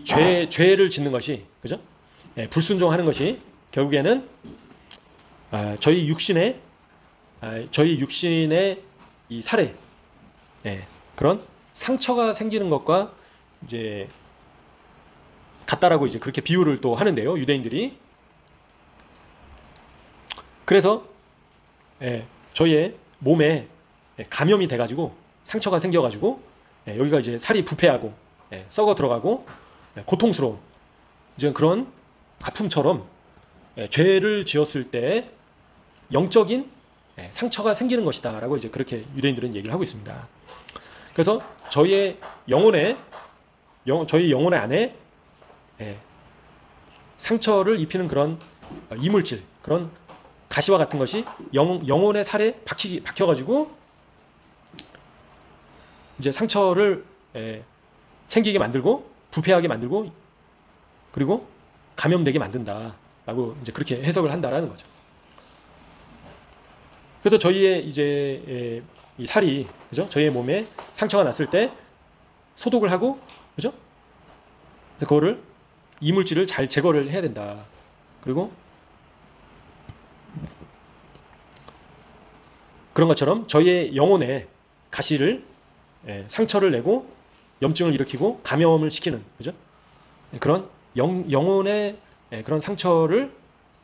죄를 짓는 것이, 그죠? 불순종하는 것이 결국에는 저희 육신의 이 살에 그런 상처가 생기는 것과 이제 같다라고 이제 그렇게 비유를 또 하는데요, 유대인들이. 그래서 저희의 몸에 감염이 돼가지고 상처가 생겨가지고 여기가 이제 살이 부패하고 썩어 들어가고 고통스러운 이제 그런 아픔처럼 죄를 지었을 때 영적인 상처가 생기는 것이다라고 이제 그렇게 유대인들은 얘기를 하고 있습니다. 그래서 저희 영혼의 안에 상처를 입히는 그런 이물질, 그런 가시와 같은 것이 영혼의 살에 박혀가지고 이제 상처를 생기게 만들고 부패하게 만들고 그리고 감염되게 만든다라고 이제 그렇게 해석을 한다라는 거죠. 그래서 저희의 이제 이 살이, 그죠? 저희의 몸에 상처가 났을 때 소독을 하고, 그죠? 그래서 그거를 이물질을 잘 제거를 해야 된다. 그리고 그런 것처럼 저희의 영혼에 가시를 상처를 내고 염증을 일으키고 감염을 시키는, 그죠? 그런 영혼의 그런 상처를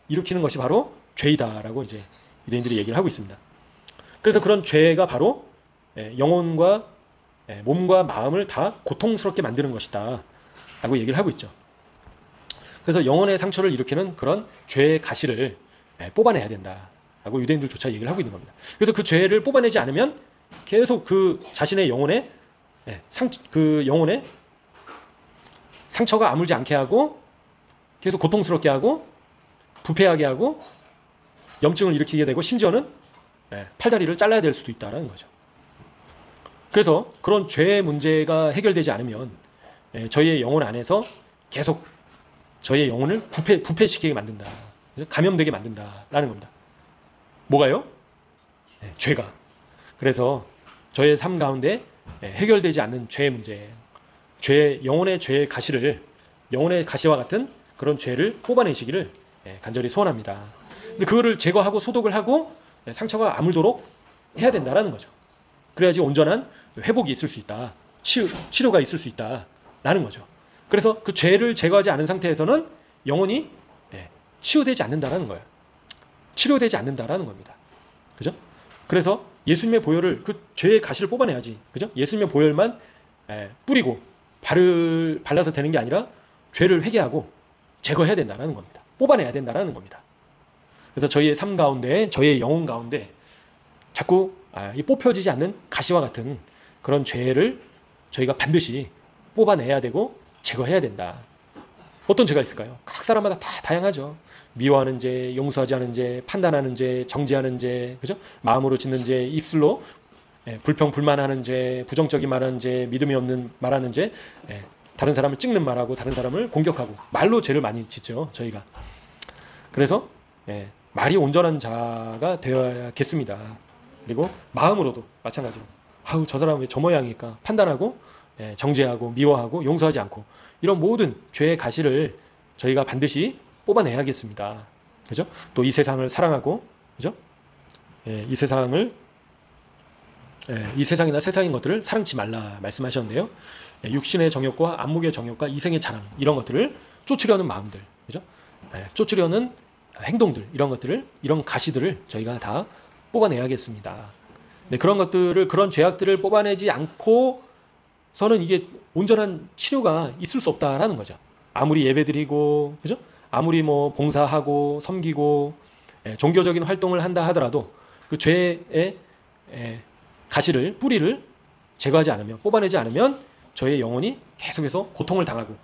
일으키는 것이 바로 죄이다라고 이제 유대인들이 얘기를 하고 있습니다. 그래서 그런 죄가 바로 영혼과 몸과 마음을 다 고통스럽게 만드는 것이다 라고 얘기를 하고 있죠. 그래서 영혼의 상처를 일으키는 그런 죄의 가시를 뽑아내야 된다 라고 유대인들조차 얘기를 하고 있는 겁니다. 그래서 그 죄를 뽑아내지 않으면 계속 그 자신의 영혼에 영혼에 상처가 아물지 않게 하고 계속 고통스럽게 하고 부패하게 하고 염증을 일으키게 되고 심지어는 팔다리를 잘라야 될 수도 있다는 거죠. 그래서 그런 죄의 문제가 해결되지 않으면 저희의 영혼 안에서 계속 저희의 영혼을 부패시키게 만든다. 감염되게 만든다라는 겁니다. 뭐가요? 죄가. 그래서 저의 삶 가운데 해결되지 않는 죄의 문제, 영혼의 죄의 가시를, 영혼의 가시와 같은 그런 죄를 뽑아내시기를 간절히 소원합니다. 근데 그거를 제거하고 소독을 하고 상처가 아물도록 해야 된다라는 거죠. 그래야지 온전한 회복이 있을 수 있다. 치료가 있을 수 있다라는 거죠. 그래서 그 죄를 제거하지 않은 상태에서는 영혼이 치유되지 않는다라는 거예요. 치료되지 않는다라는 겁니다. 그죠? 그래서 예수님의 보혈을, 그 죄의 가시를 뽑아내야지. 그죠? 예수님의 보혈만 뿌리고 발라서 되는 게 아니라 죄를 회개하고 제거해야 된다라는 겁니다. 뽑아내야 된다라는 겁니다. 그래서 저희의 삶 가운데, 저희의 영혼 가운데 자꾸 이 뽑혀지지 않는 가시와 같은 그런 죄를 저희가 반드시 뽑아내야 되고 제거해야 된다. 어떤 죄가 있을까요? 각 사람마다 다 다양하죠. 미워하는 죄, 용서하지 않은 죄, 판단하는 죄, 정죄하는 죄, 그죠? 마음으로 짓는 죄, 입술로 불평, 불만하는 죄, 부정적인 말하는 죄, 믿음이 없는 말하는 죄, 다른 사람을 찍는 말하고 다른 사람을 공격하고 말로 죄를 많이 짓죠, 저희가. 그래서 말이 온전한 자가 되어야겠습니다. 그리고 마음으로도 마찬가지로 아우 저 사람은 왜 저 모양일까 판단하고 정죄하고 미워하고 용서하지 않고 이런 모든 죄의 가시를 저희가 반드시 뽑아내야겠습니다. 그죠? 또 이 세상을 사랑하고, 그죠? 이 세상이나 세상인 것들을 사랑치 말라 말씀하셨는데요. 육신의 정욕과 안목의 정욕과 이생의 자랑 이런 것들을 쫓으려는 마음들, 그죠? 쫓으려는 행동들 이런 것들을, 이런 가시들을 저희가 다 뽑아내야겠습니다. 그런 것들을, 그런 죄악들을 뽑아내지 않고서는 이게 온전한 치료가 있을 수 없다라는 거죠. 아무리 예배드리고, 그죠? 아무리 뭐 봉사하고 섬기고 종교적인 활동을 한다 하더라도 그 죄의 가시를, 뿌리를 제거하지 않으면, 뽑아내지 않으면 저희의 영혼이 계속해서 고통을 당하고,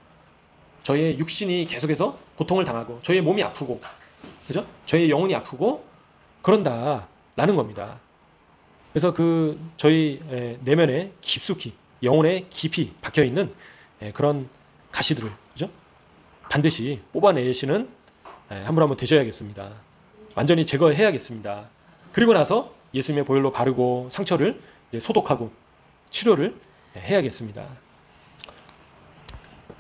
저희의 육신이 계속해서 고통을 당하고, 저희의 몸이 아프고, 그죠? 저희의 영혼이 아프고 그런다라는 겁니다. 그래서 그 저희 내면에 깊숙이, 영혼에 깊이 박혀 있는 그런 가시들을, 그죠? 반드시 뽑아내시는 한번 되셔야겠습니다. 완전히 제거해야겠습니다. 그리고 나서 예수님의 보혈로 바르고 상처를 이제 소독하고 치료를 해야겠습니다.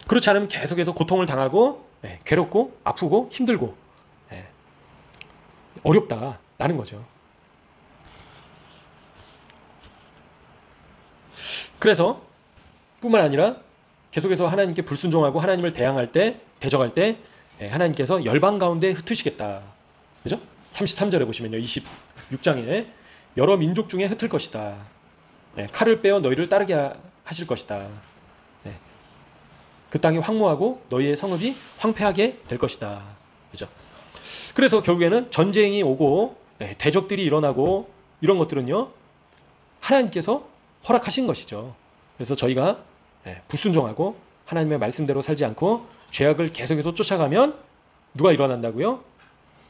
그렇지 않으면 계속해서 고통을 당하고 괴롭고 아프고 힘들고 어렵다라는 거죠. 그래서 뿐만 아니라 계속해서 하나님께 불순종하고 하나님을 대항할 때, 대적할 때 하나님께서 열방 가운데 흩으시겠다. 그죠? 33절에 보시면요. 26장에 여러 민족 중에 흩을 것이다. 칼을 빼어 너희를 따르게 하실 것이다. 그 땅이 황무하고 너희의 성읍이 황폐하게 될 것이다. 그죠? 그래서 결국에는 전쟁이 오고 대적들이 일어나고 이런 것들은요. 하나님께서 허락하신 것이죠. 그래서 저희가 불순종하고 하나님의 말씀대로 살지 않고 죄악을 계속해서 쫓아가면 누가 일어난다고요?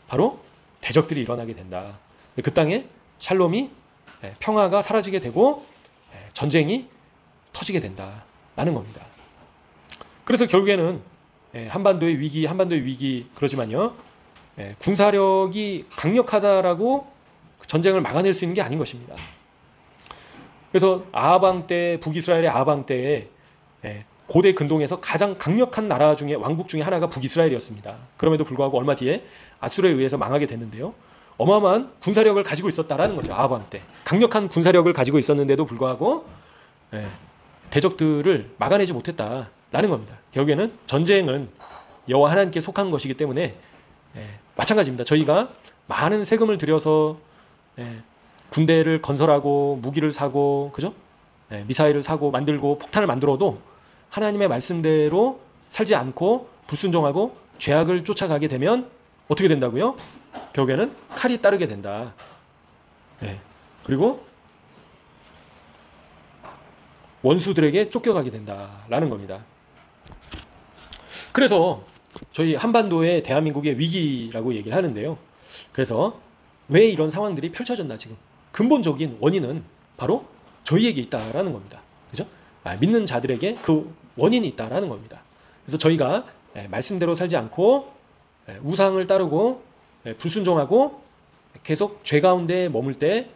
바로 대적들이 일어나게 된다. 그 땅에 샬롬이 평화가 사라지게 되고 전쟁이 터지게 된다라는 겁니다. 그래서 결국에는 한반도의 위기 그러지만요. 군사력이 강력하다라고 전쟁을 막아낼 수 있는 게 아닌 것입니다. 그래서 아하방 때 북이스라엘의 아하방 때에 고대 근동에서 가장 강력한 나라 중에 왕국 중에 하나가 북이스라엘이었습니다. 그럼에도 불구하고 얼마 뒤에 아수르에 의해서 망하게 됐는데요. 어마어마한 군사력을 가지고 있었다라는 거죠. 아하방 때 강력한 군사력을 가지고 있었는데도 불구하고 대적들을 막아내지 못했다라는 겁니다. 결국에는 전쟁은 여호와 하나님께 속한 것이기 때문에 마찬가지입니다. 저희가 많은 세금을 들여서 군대를 건설하고 무기를 사고 그죠? 미사일을 사고 만들고 폭탄을 만들어도 하나님의 말씀대로 살지 않고 불순종하고 죄악을 쫓아가게 되면 어떻게 된다고요? 결국에는 칼이 따르게 된다. 그리고 원수들에게 쫓겨가게 된다라는 겁니다. 그래서 저희 한반도의 대한민국의 위기라고 얘기를 하는데요. 그래서 왜 이런 상황들이 펼쳐졌나 지금 근본적인 원인은 바로 저희에게 있다라는 겁니다. 그죠? 믿는 자들에게 그 원인이 있다라는 겁니다. 그래서 저희가 말씀대로 살지 않고 우상을 따르고 불순종하고 계속 죄 가운데 머물 때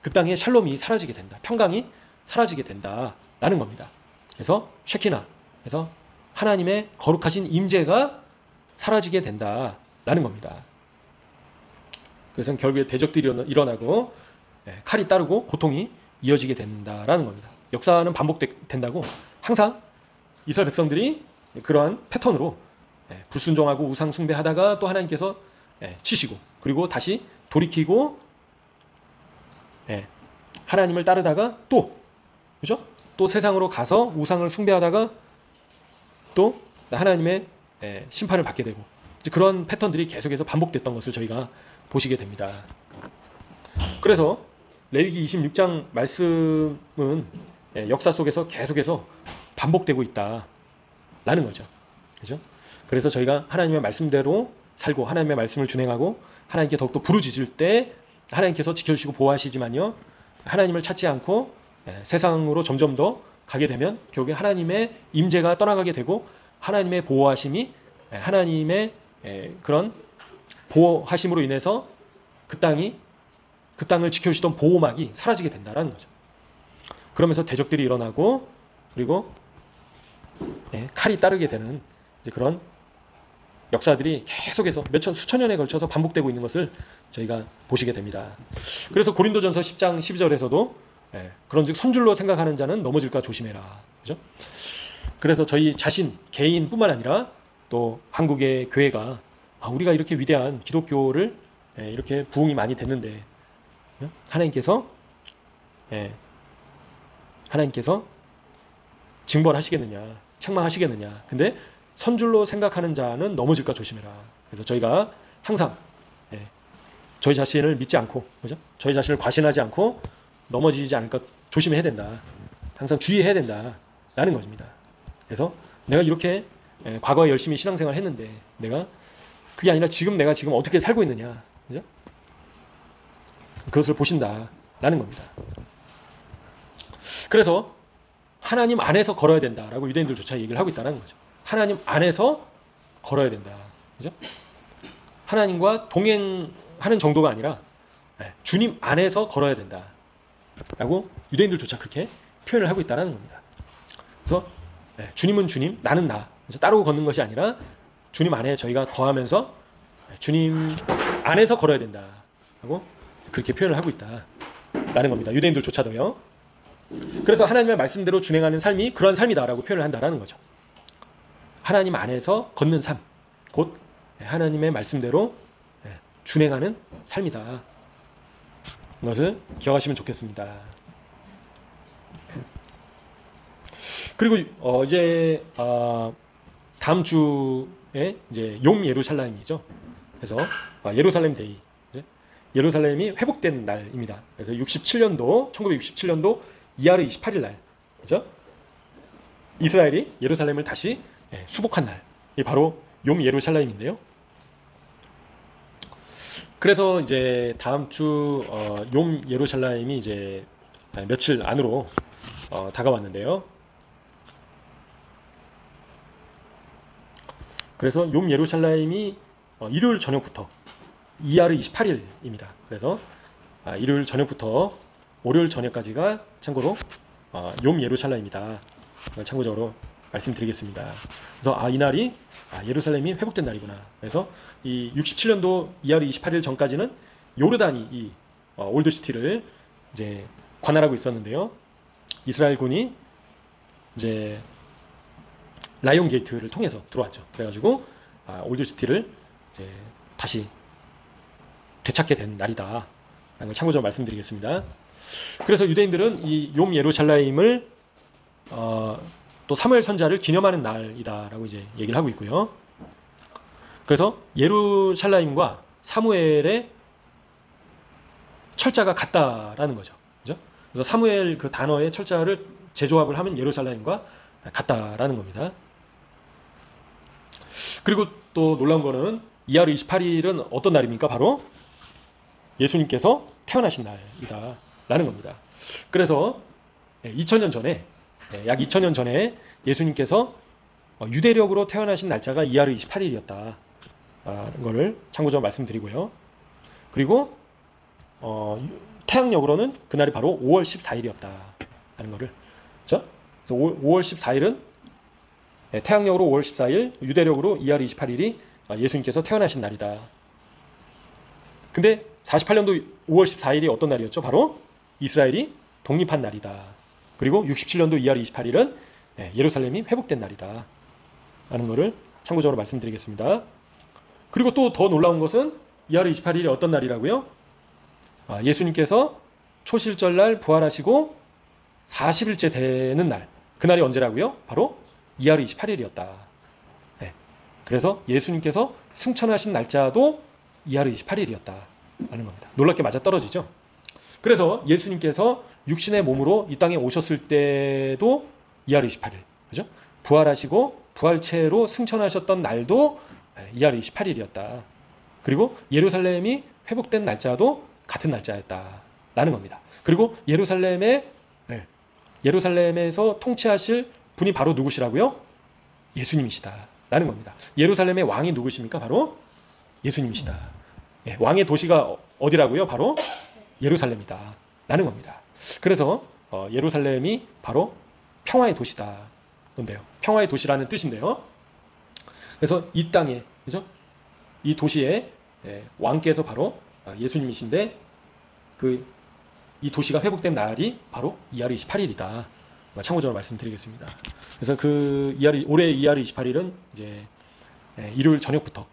그 땅에 샬롬이 사라지게 된다. 평강이 사라지게 된다라는 겁니다. 그래서 쉐키나, 그래서 하나님의 거룩하신 임재가 사라지게 된다라는 겁니다. 그래서 결국에 대적들이 일어나고 칼이 따르고 고통이 이어지게 된다라는 겁니다. 역사는 반복된다고 항상 이스라엘 백성들이 그러한 패턴으로 불순종하고 우상 숭배하다가 또 하나님께서 치시고 그리고 다시 돌이키고 하나님을 따르다가 또 그죠? 또 세상으로 가서 우상을 숭배하다가 또 하나님의 심판을 받게 되고 그런 패턴들이 계속해서 반복됐던 것을 저희가 보시게 됩니다. 그래서 레위기 26장 말씀은 역사 속에서 계속해서 반복되고 있다라는 거죠. 그죠? 그래서 저희가 하나님의 말씀대로 살고 하나님의 말씀을 준행하고 하나님께 더욱더 부르짖을 때 하나님께서 지켜주시고 보호하시지만요. 하나님을 찾지 않고 세상으로 점점 더 가게 되면 결국에 하나님의 임재가 떠나가게 되고 하나님의 보호하심이 하나님의 그런 보호하심으로 인해서 그 땅을 지켜주시던 보호막이 사라지게 된다라는 거죠. 그러면서 대적들이 일어나고 그리고 칼이 따르게 되는 그런 역사들이 계속해서 수천 년에 걸쳐서 반복되고 있는 것을 저희가 보시게 됩니다. 그래서 고린도전서 10장 12절에서도 그런즉 선줄로 생각하는 자는 넘어질까 조심해라. 그죠? 그래서 저희 자신 개인뿐만 아니라 또 한국의 교회가 우리가 이렇게 위대한 기독교를 이렇게 부흥이 많이 됐는데 하나님께서 징벌하시겠느냐, 책망하시겠느냐. 근데 선줄로 생각하는 자는 넘어질까 조심해라. 그래서 저희가 항상 저희 자신을 믿지 않고, 그죠? 저희 자신을 과신하지 않고 넘어지지 않을까 조심해야 된다. 항상 주의해야 된다라는 것입니다. 그래서 내가 이렇게 과거에 열심히 신앙생활 했는데 그게 아니라 내가 지금 어떻게 살고 있느냐, 그죠? 그것을 보신다라는 겁니다. 그래서 하나님 안에서 걸어야 된다라고 유대인들조차 얘기를 하고 있다는 거죠. 하나님 안에서 걸어야 된다, 그죠? 하나님과 동행하는 정도가 아니라 주님 안에서 걸어야 된다 라고 유대인들조차 그렇게 표현을 하고 있다는 겁니다. 그래서 주님은 주님, 나는 나. 그래서 따로 걷는 것이 아니라 주님 안에 저희가 거하면서 주님 안에서 걸어야 된다 하고 그렇게 표현을 하고 있다라는 겁니다. 유대인들조차도요. 그래서 하나님의 말씀대로 준행하는 삶이 그러한 삶이다라고 표현을 한다라는 거죠. 하나님 안에서 걷는 삶, 곧 하나님의 말씀대로 준행하는 삶이다. 이것을 기억하시면 좋겠습니다. 그리고 이제 다음 주에 이제 용 예루살렘이죠. 그래서 예루살렘 데이, 예루살렘이 회복된 날입니다. 그래서 1967년도 이하르 28일 날, 그죠? 이스라엘이 예루살렘을 다시 수복한 날, 이 바로 용 예루살렘인데요. 그래서 이제 다음 주 용 예루살렘이 이제 며칠 안으로 다가왔는데요. 그래서 용 예루살렘이 일요일 저녁부터 이하르 28일입니다. 그래서 일요일 저녁부터 월요일 저녁까지가 참고로 용 예루살렘이다. 참고적으로 말씀드리겠습니다. 그래서 이날이 예루살렘이 회복된 날이구나. 그래서 이 67년도 이하르 28일 전까지는 요르단이 이 올드시티를 이제 관할하고 있었는데요. 이스라엘군이 이제 라이온 게이트를 통해서 들어왔죠. 그래가지고 올드시티를 이제 다시 되찾게 된 날이다 라는 걸 참고적으로 말씀드리겠습니다. 그래서 유대인들은 이 용 예루살렘을 또 사무엘 선지자를 기념하는 날이다라고 이제 얘기를 하고 있고요. 그래서 예루살렘과 사무엘의 철자가 같다라는 거죠. 그죠? 그래서 사무엘 그 단어의 철자를 재조합을 하면 예루살렘과 같다라는 겁니다. 그리고 또 놀라운 거는 이하르 28일은 어떤 날입니까? 바로 예수님께서 태어나신 날이다라는 겁니다. 그래서 2000년 전에 약 2000년 전에 예수님께서 유대력으로 태어나신 날짜가 이하르 28일이었다는 것을 참고적으로 말씀드리고요. 그리고 태양력으로는 그날이 바로 5월 14일이었다는 것을, 그렇죠? 그래서 5월 14일은 태양력으로 5월 14일, 유대력으로 이하르 28일이 예수님께서 태어나신 날이다. 근데 48년도 5월 14일이 어떤 날이었죠? 바로 이스라엘이 독립한 날이다. 그리고 67년도 이하르 28일은 예루살렘이 회복된 날이다 라는 것을 참고적으로 말씀드리겠습니다. 그리고 또 더 놀라운 것은 이하르 28일이 어떤 날이라고요? 예수님께서 초실절날 부활하시고 40일째 되는 날, 그날이 언제라고요? 바로 이하르 28일이었다. 그래서 예수님께서 승천하신 날짜도 이하르 28일이었다 라는 겁니다. 놀랍게 맞아떨어지죠. 그래서 예수님께서 육신의 몸으로 이 땅에 오셨을 때도 이하르 28일, 그죠? 부활하시고 부활체로 승천하셨던 날도 이하르 28일이었다. 그리고 예루살렘이 회복된 날짜도 같은 날짜였다라는 겁니다. 그리고 예루살렘에서 통치하실 분이 바로 누구시라고요? 예수님이시다라는 겁니다. 예루살렘의 왕이 누구십니까? 바로 예수님이시다. 왕의 도시가 어디라고요? 바로 예루살렘이다라는 겁니다. 그래서 예루살렘이 바로 평화의 도시다. 건데요. 평화의 도시라는 뜻인데요. 그래서 이 땅에, 그죠? 이 도시에 왕께서 바로 예수님이신데 이 도시가 회복된 날이 바로 이하르 28일이다. 참고적으로 말씀드리겠습니다. 그래서 올해 이하르 28일은 이제 일요일 저녁부터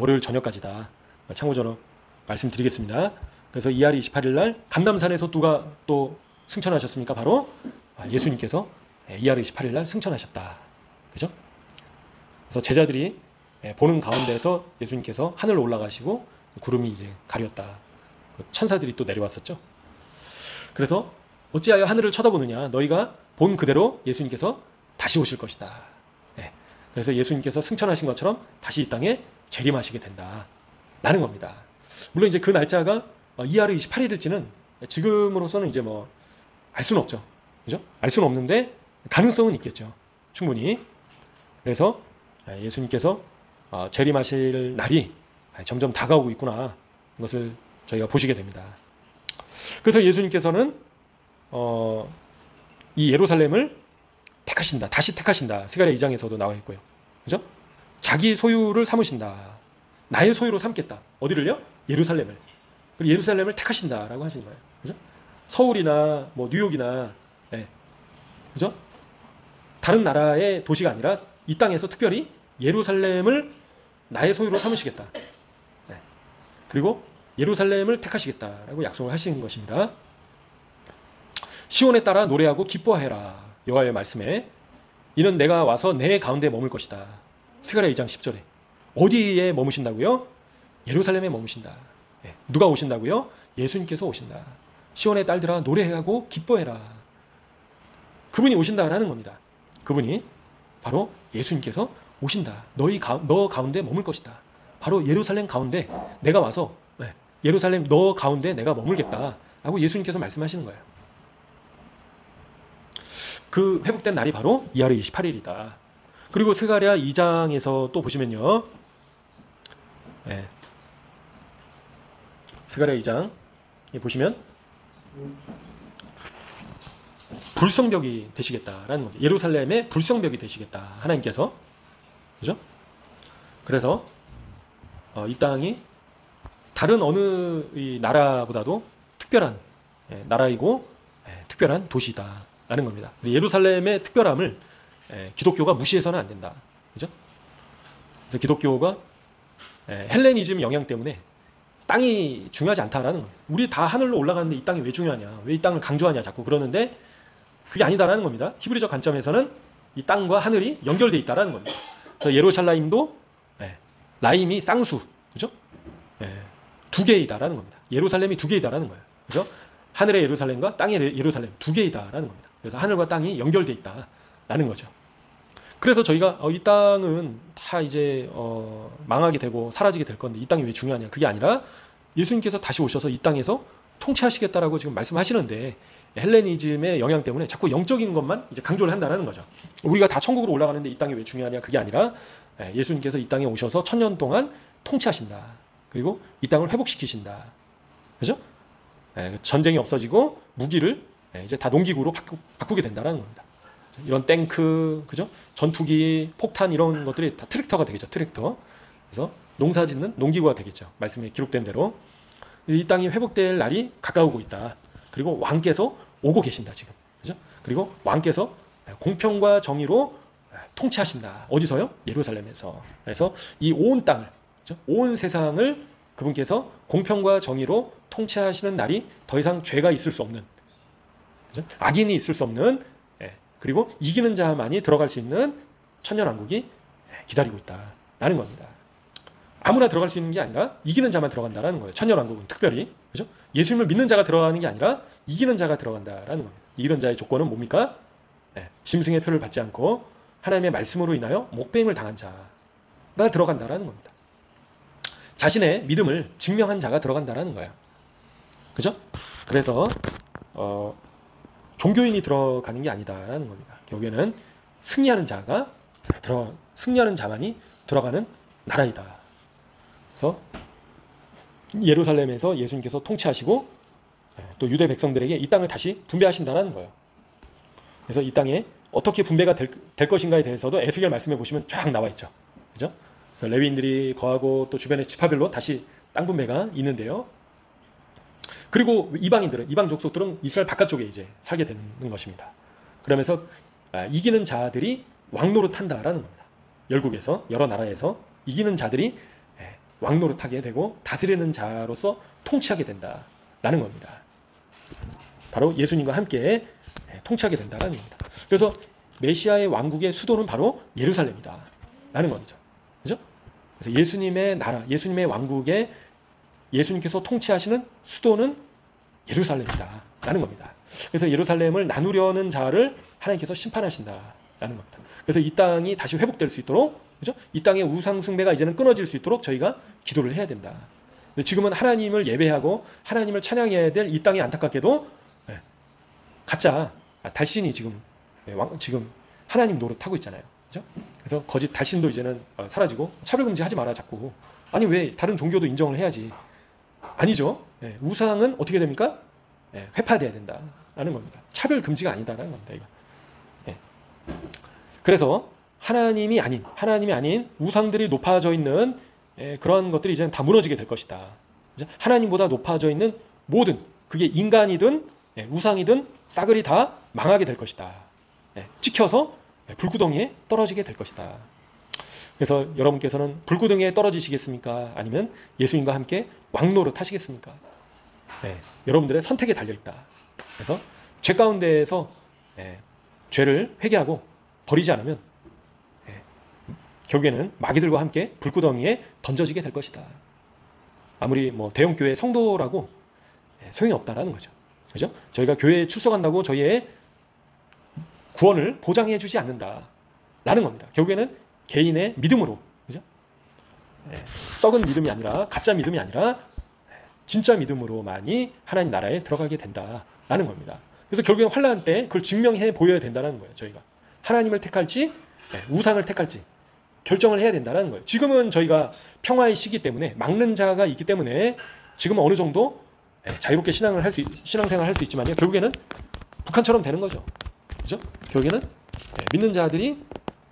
월요일 저녁까지다. 참고적으로 말씀드리겠습니다. 그래서 이하르 28일 날 감람산에서 누가 또 승천하셨습니까? 바로 예수님께서 이하르 28일 날 승천하셨다. 그죠? 그래서 제자들이 보는 가운데서 예수님께서 하늘로 올라가시고 구름이 이제 가렸다. 천사들이 또 내려왔었죠. 그래서 어찌하여 하늘을 쳐다보느냐? 너희가 본 그대로 예수님께서 다시 오실 것이다. 그래서 예수님께서 승천하신 것처럼 다시 이 땅에 재림하시게 된다. 라는 겁니다. 물론 이제 그 날짜가 이하르 28일일지는 지금으로서는 이제 뭐 알 수는 없죠. 그죠? 알 수는 없는데 가능성은 있겠죠. 충분히. 그래서 예수님께서 재림하실 날이 점점 다가오고 있구나. 이것을 저희가 보시게 됩니다. 그래서 예수님께서는 이 예루살렘을 택하신다. 다시 택하신다. 스가랴 2장에서도 나와 있고요. 그죠? 자기 소유를 삼으신다. 나의 소유로 삼겠다. 어디를요? 예루살렘을. 그리고 예루살렘을 택하신다라고 하시는 거예요. 그죠? 서울이나 뭐 뉴욕이나 그죠? 다른 나라의 도시가 아니라 이 땅에서 특별히 예루살렘을 나의 소유로 삼으시겠다. 그리고 예루살렘을 택하시겠다라고 약속을 하시는 것입니다. 시온에 따라 노래하고 기뻐해라. 여호와의 말씀에 이는 내가 와서 내 가운데 머물 것이다. 스가랴 2장 10절에 어디에 머무신다고요? 예루살렘에 머무신다. 누가 오신다고요? 예수님께서 오신다. 시온의 딸들아 노래하고 기뻐해라. 그분이 오신다라는 겁니다. 그분이 바로 예수님께서 오신다. 너 가운데 머물 것이다. 바로 예루살렘 가운데 내가 와서 예루살렘 너 가운데 내가 머물겠다 라고 예수님께서 말씀하시는 거예요. 그 회복된 날이 바로 이하르 28일이다. 그리고 스가랴 2장에서 또 보시면요. 스가랴 2장 보시면 불성벽이 되시겠다라는 거죠. 예루살렘의 불성벽이 되시겠다. 하나님께서. 그죠? 그래서 이 땅이 다른 어느 이 나라보다도 특별한 나라이고 특별한 도시다라는 겁니다. 예루살렘의 특별함을 기독교가 무시해서는 안 된다. 그죠? 그래서 기독교가 헬레니즘 영향 때문에 땅이 중요하지 않다라는 거예요. 우리 다 하늘로 올라가는데 이 땅이 왜 중요하냐? 왜 이 땅을 강조하냐? 자꾸 그러는데 그게 아니다라는 겁니다. 히브리적 관점에서는 이 땅과 하늘이 연결되어 있다라는 겁니다. 그래서 예루살렘도 라임이 쌍수, 그죠? 두 개이다라는 겁니다. 예루살렘이 두 개이다라는 거예요. 그죠? 하늘의 예루살렘과 땅의 예루살렘 두 개이다라는 겁니다. 그래서 하늘과 땅이 연결되어 있다라는 거죠. 그래서 저희가 이 땅은 다 이제 망하게 되고 사라지게 될 건데 이 땅이 왜 중요하냐? 그게 아니라 예수님께서 다시 오셔서 이 땅에서 통치하시겠다라고 지금 말씀하시는데 헬레니즘의 영향 때문에 자꾸 영적인 것만 이제 강조를 한다는 거죠. 우리가 다 천국으로 올라가는데 이 땅이 왜 중요하냐? 그게 아니라 예수님께서 이 땅에 오셔서 1000년 동안 통치하신다. 그리고 이 땅을 회복시키신다. 그죠? 전쟁이 없어지고 무기를 이제 다 농기구로 바꾸게 된다는 겁니다. 이런 탱크, 그죠? 전투기, 폭탄 이런 것들이 다 트랙터가 되겠죠. 트랙터. 그래서 농사 짓는 농기구가 되겠죠. 말씀에 기록된 대로. 이 땅이 회복될 날이 가까우고 있다. 그리고 왕께서 오고 계신다, 지금. 그죠? 그리고 왕께서 공평과 정의로 통치하신다. 어디서요? 예루살렘에서. 그래서 이 온 땅을, 그죠? 온 세상을 그분께서 공평과 정의로 통치하시는 날이 더 이상 죄가 있을 수 없는, 그죠? 악인이 있을 수 없는, 그리고 이기는 자만이 들어갈 수 있는 천년왕국이 기다리고 있다라는 겁니다. 아무나 들어갈 수 있는 게 아니라 이기는 자만 들어간다라는 거예요. 천년왕국은 특별히, 그죠? 예수님을 믿는 자가 들어가는 게 아니라 이기는 자가 들어간다라는 겁니다. 이기는 자의 조건은 뭡니까? 짐승의 표를 받지 않고 하나님의 말씀으로 인하여 목배임을 당한 자가 들어간다라는 겁니다. 자신의 믿음을 증명한 자가 들어간다라는 거예요. 그죠? 그래서 종교인이 들어가는 게 아니다라는 겁니다. 결국에는 승리하는 자만이 들어가는 나라이다. 그래서 예루살렘에서 예수님께서 통치하시고 또 유대 백성들에게 이 땅을 다시 분배하신다는 거예요. 그래서 이 땅에 어떻게 분배가 될 것인가에 대해서도 에스겔 말씀에 보시면 쫙 나와 있죠. 그죠? 그래서 레위인들이 거하고 또 주변의 지파별로 다시 땅 분배가 있는데요. 그리고 이방 족속들은 이스라엘 바깥쪽에 이제 살게 되는 것입니다. 그러면서 이기는 자들이 왕노릇한다라는 겁니다. 열국에서 여러 나라에서 이기는 자들이 왕노릇하게 되고 다스리는 자로서 통치하게 된다라는 겁니다. 바로 예수님과 함께 통치하게 된다라는 겁니다. 그래서 메시아의 왕국의 수도는 바로 예루살렘이다라는 거죠. 그죠? 그래서 예수님의 나라, 예수님의 왕국에 예수님께서 통치하시는 수도는 예루살렘이다라는 겁니다. 그래서 예루살렘을 나누려는 자를 하나님께서 심판하신다라는 겁니다. 그래서 이 땅이 다시 회복될 수 있도록, 그죠? 이 땅의 우상 숭배가 이제는 끊어질 수 있도록 저희가 기도를 해야 된다. 근데 지금은 하나님을 예배하고 하나님을 찬양해야 될 이 땅이 안타깝게도 가짜 달신이 지금 하나님 노릇하고 있잖아요. 그죠? 그래서 거짓 달신도 이제는 사라지고 차별금지 하지 마라 자꾸 아니 왜 다른 종교도 인정을 해야지? 아니죠. 예, 우상은 어떻게 됩니까? 예, 회파돼야 된다라는 겁니다. 차별 금지가 아니다라는 겁니다. 이거. 예. 그래서 하나님이 아닌 우상들이 높아져 있는 그런 것들이 이제는 다 무너지게 될 것이다. 하나님보다 높아져 있는 모든, 그게 인간이든 우상이든 싸그리 다 망하게 될 것이다. 찍혀서 불구덩이에 떨어지게 될 것이다. 그래서 여러분께서는 불구덩이에 떨어지시겠습니까? 아니면 예수님과 함께 왕노릇 하시겠습니까? 여러분들의 선택에 달려있다. 그래서 죄 가운데에서 죄를 회개하고 버리지 않으면 결국에는 마귀들과 함께 불구덩이에 던져지게 될 것이다. 아무리 뭐 대형교회 성도라고 소용이 없다라는 거죠. 그죠? 저희가 교회에 출석한다고 저희의 구원을 보장해 주지 않는다라는 겁니다. 결국에는 개인의 믿음으로, 그죠? 썩은 믿음이 아니라, 가짜 믿음이 아니라 진짜 믿음으로만이 하나님 나라에 들어가게 된다라는 겁니다. 그래서 결국엔 환난 때 그걸 증명해 보여야 된다는 거예요. 저희가 하나님을 택할지 우상을 택할지 결정을 해야 된다는 거예요. 지금은 저희가 평화의 시기 때문에 막는 자가 있기 때문에 지금은 어느 정도 자유롭게 신앙생활을 할 수 있지만요. 결국에는 북한처럼 되는 거죠. 그죠? 결국에는 믿는 자들이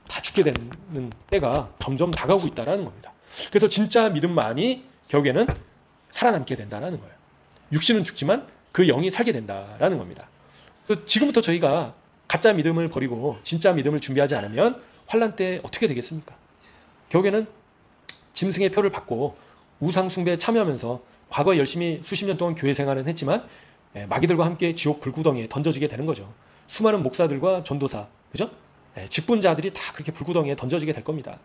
다 죽게 되는 때가 점점 다가오고 있다는 겁니다. 그래서 진짜 믿음만이 결국에는 살아남게 된다는 거예요. 육신은 죽지만 그 영이 살게 된다는 겁니다. 그래서 지금부터 저희가 가짜 믿음을 버리고 진짜 믿음을 준비하지 않으면 환난 때 어떻게 되겠습니까? 결국에는 짐승의 표를 받고 우상 숭배에 참여하면서 과거에 열심히 수십 년 동안 교회 생활은 했지만 마귀들과 함께 지옥 불구덩이에 던져지게 되는 거죠. 수많은 목사들과 전도사, 그죠? 직분자들이 다 그렇게 불구덩이에 던져지게 될 겁니다.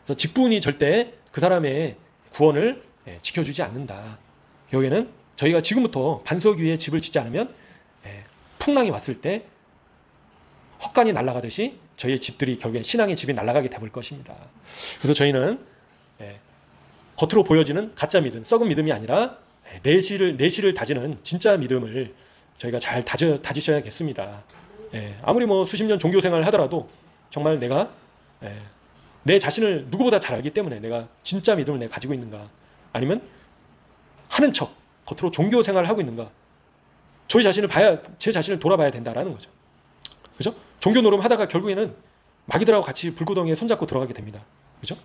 그래서 직분이 절대 그 사람의 구원을 지켜주지 않는다. 결국에는 저희가 지금부터 반석 위에 집을 짓지 않으면 풍랑이 왔을 때 헛간이 날아가듯이 저희의 집들이 결국엔 신앙의 집이 날아가게 될 것입니다. 그래서 저희는 겉으로 보여지는 가짜 믿음, 썩은 믿음이 아니라 내실을 다지는 진짜 믿음을 저희가 잘 다지셔야겠습니다. 아무리 뭐 수십 년 종교 생활을 하더라도 정말 내가 내 자신을 누구보다 잘 알기 때문에 내가 진짜 믿음을 내가 가지고 있는가, 아니면 하는 척 겉으로 종교 생활을 하고 있는가, 제 자신을 돌아봐야 된다라는 거죠. 그죠? 종교 노름 하다가 결국에는 마귀들하고 같이 불구덩이에 손잡고 들어가게 됩니다. 그죠?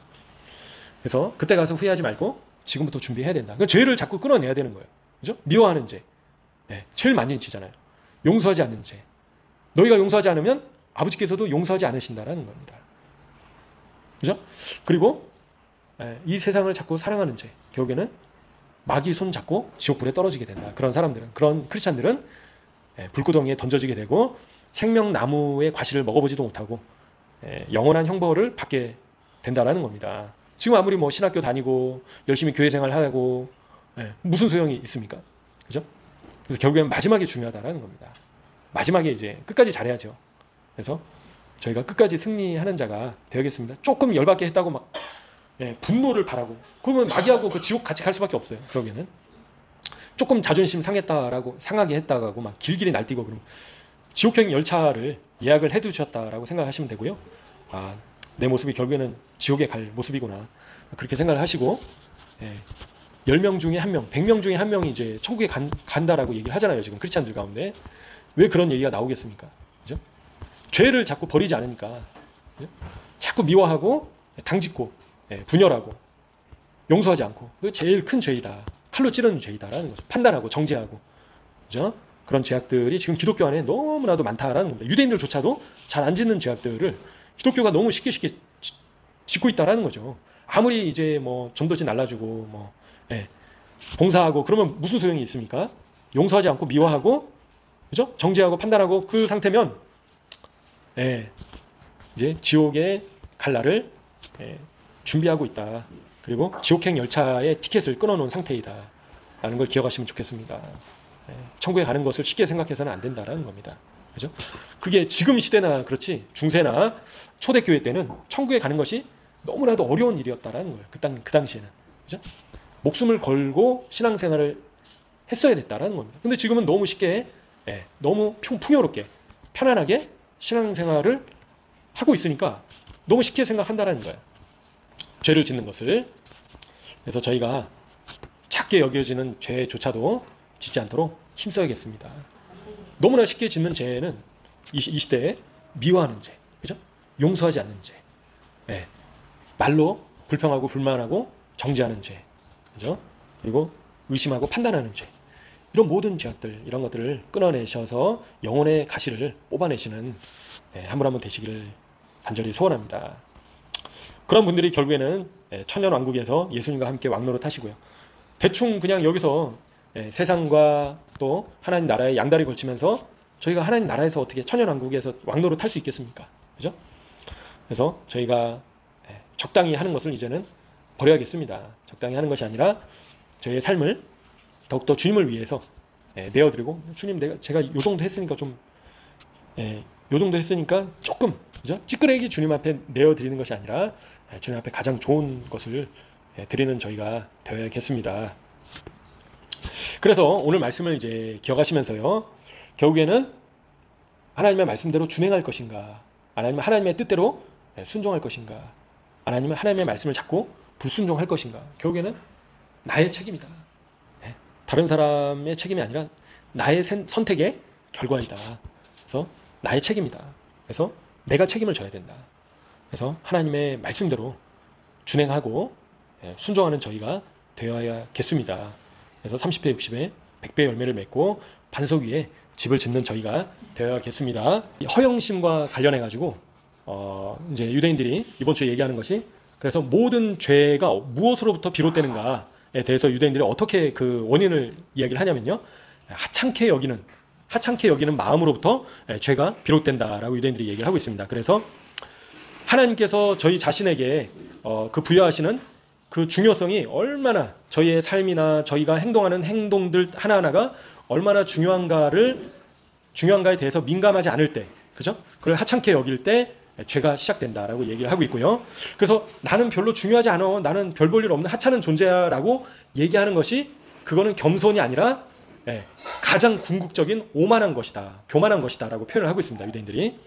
그래서 그때 가서 후회하지 말고 지금부터 준비해야 된다. 그러니까 죄를 자꾸 끊어내야 되는 거예요. 그죠? 미워하는 죄. 제일 많이 지잖아요. 용서하지 않는 죄. 너희가 용서하지 않으면 아버지께서도 용서하지 않으신다라는 겁니다. 그죠? 그리고 이 세상을 자꾸 사랑하는 죄. 결국에는 마귀 손 잡고 지옥불에 떨어지게 된다. 그런 크리스찬들은 불구덩이에 던져지게 되고 생명나무의 과실을 먹어보지도 못하고 영원한 형벌을 받게 된다라는 겁니다. 지금 아무리 뭐 신학교 다니고 열심히 교회 생활하고 무슨 소용이 있습니까? 그죠? 그래서 결국엔 마지막이 중요하다라는 겁니다. 마지막에 이제 끝까지 잘해야죠. 그래서 저희가 끝까지 승리하는 자가 되겠습니다. 조금 열받게 했다고 막 분노를 바라고, 그러면 마귀하고 그 지옥 같이 갈 수밖에 없어요. 그러기에는 조금 자존심 상하게 했다고 막 길길이 날뛰고 그러면 지옥행 열차를 예약을 해두셨다라고 생각하시면 되고요. 아, 내 모습이 결국에는 지옥에 갈 모습이구나, 그렇게 생각을 하시고 10명 중에 1명, 100명 중에 1명이 이제 천국에 간다라고 얘기를 하잖아요. 지금 크리스찬들 가운데. 왜 그런 얘기가 나오겠습니까? 그죠? 죄를 자꾸 버리지 않으니까. 그죠? 자꾸 미워하고 당짓고 분열하고 용서하지 않고, 그게 제일 큰 죄이다. 칼로 찌르는 죄이다라는 거죠. 판단하고 정죄하고. 그죠? 그런 죄악들이 지금 기독교 안에 너무나도 많다라는 겁니다. 유대인들조차도 잘 안 짓는 죄악들을 기독교가 너무 쉽게 짓고 있다라는 거죠. 아무리 이제 뭐 전도지 날라주고 뭐 봉사하고 그러면 무슨 소용이 있습니까? 용서하지 않고 미워하고, 그죠? 정죄하고 판단하고 그 상태면 이제 지옥에 갈 날을 준비하고 있다. 그리고 지옥행 열차의 티켓을 끊어놓은 상태이다 라는 걸 기억하시면 좋겠습니다. 천국에 가는 것을 쉽게 생각해서는 안 된다라는 겁니다. 그죠? 그게 지금 시대나 그렇지 중세나 초대교회 때는 천국에 가는 것이 너무나도 어려운 일이었다라는 거예요. 그 당시에는. 그죠? 목숨을 걸고 신앙생활을 했어야 됐다라는 겁니다. 근데 지금은 너무 쉽게 너무 풍요롭게 편안하게 신앙생활을 하고 있으니까 너무 쉽게 생각한다라는 거예요. 죄를 짓는 것을. 그래서 저희가 작게 여겨지는 죄조차도 짓지 않도록 힘써야겠습니다. 너무나 쉽게 짓는 죄는 이 시대에 미워하는 죄, 그죠? 용서하지 않는 죄, 예. 말로 불평하고 불만하고 정죄하는 죄, 그죠? 그리고 의심하고 판단하는 죄, 이런 모든 죄악들, 이런 것들을 끊어내셔서 영혼의 가시를 뽑아내시는 한 분 한 분 되시기를 간절히 소원합니다. 그런 분들이 결국에는 천년왕국에서 예수님과 함께 왕노릇 하시고요. 대충 그냥 여기서 세상과 또 하나님 나라에 양다리 걸치면서 저희가 하나님 나라에서 어떻게 천년왕국에서 왕노릇 할 수 있겠습니까? 그죠? 그래서 저희가 적당히 하는 것을 이제는 버려야겠습니다. 적당히 하는 것이 아니라 저희의 삶을 더욱더 주님을 위해서 내어드리고, 주님 제가 요 정도 했으니까 좀 요 정도 했으니까 조금, 그죠? 찌끄레기 주님 앞에 내어드리는 것이 아니라 주님 앞에 가장 좋은 것을 드리는 저희가 되어야겠습니다. 그래서 오늘 말씀을 이제 기억하시면서요, 결국에는 하나님의 말씀대로 준행할 것인가, 아니면 하나님의 뜻대로 순종할 것인가, 아니면 하나님의 말씀을 자꾸 불순종할 것인가, 결국에는 나의 책임이다. 다른 사람의 책임이 아니라 나의 선택의 결과이다. 그래서 나의 책임이다. 그래서 내가 책임을 져야 된다. 그래서 하나님의 말씀대로 준행하고 순종하는 저희가 되어야겠습니다. 그래서 30배, 60배, 100배 열매를 맺고 반석 위에 집을 짓는 저희가 되어야겠습니다. 허영심과 관련해 가지고 이제 유대인들이 이번 주에 얘기하는 것이, 그래서 모든 죄가 무엇으로부터 비롯되는가에 대해서 유대인들이 어떻게 그 원인을 이야기를 하냐면요, 하찮게 여기는 마음으로부터 죄가 비롯된다라고 유대인들이 얘기를 하고 있습니다. 그래서 하나님께서 저희 자신에게 그 부여하시는 그 중요성이 얼마나, 저희의 삶이나 저희가 행동하는 행동들 하나하나가 얼마나 중요한가에 대해서 민감하지 않을 때, 그죠? 그걸 하찮게 여길 때 죄가 시작된다라고 얘기를 하고 있고요. 그래서 나는 별로 중요하지 않아, 나는 별 볼 일 없는 하찮은 존재야라고 얘기하는 것이, 그거는 겸손이 아니라 가장 궁극적인 오만한 것이다, 교만한 것이다 라고 표현을 하고 있습니다, 유대인들이.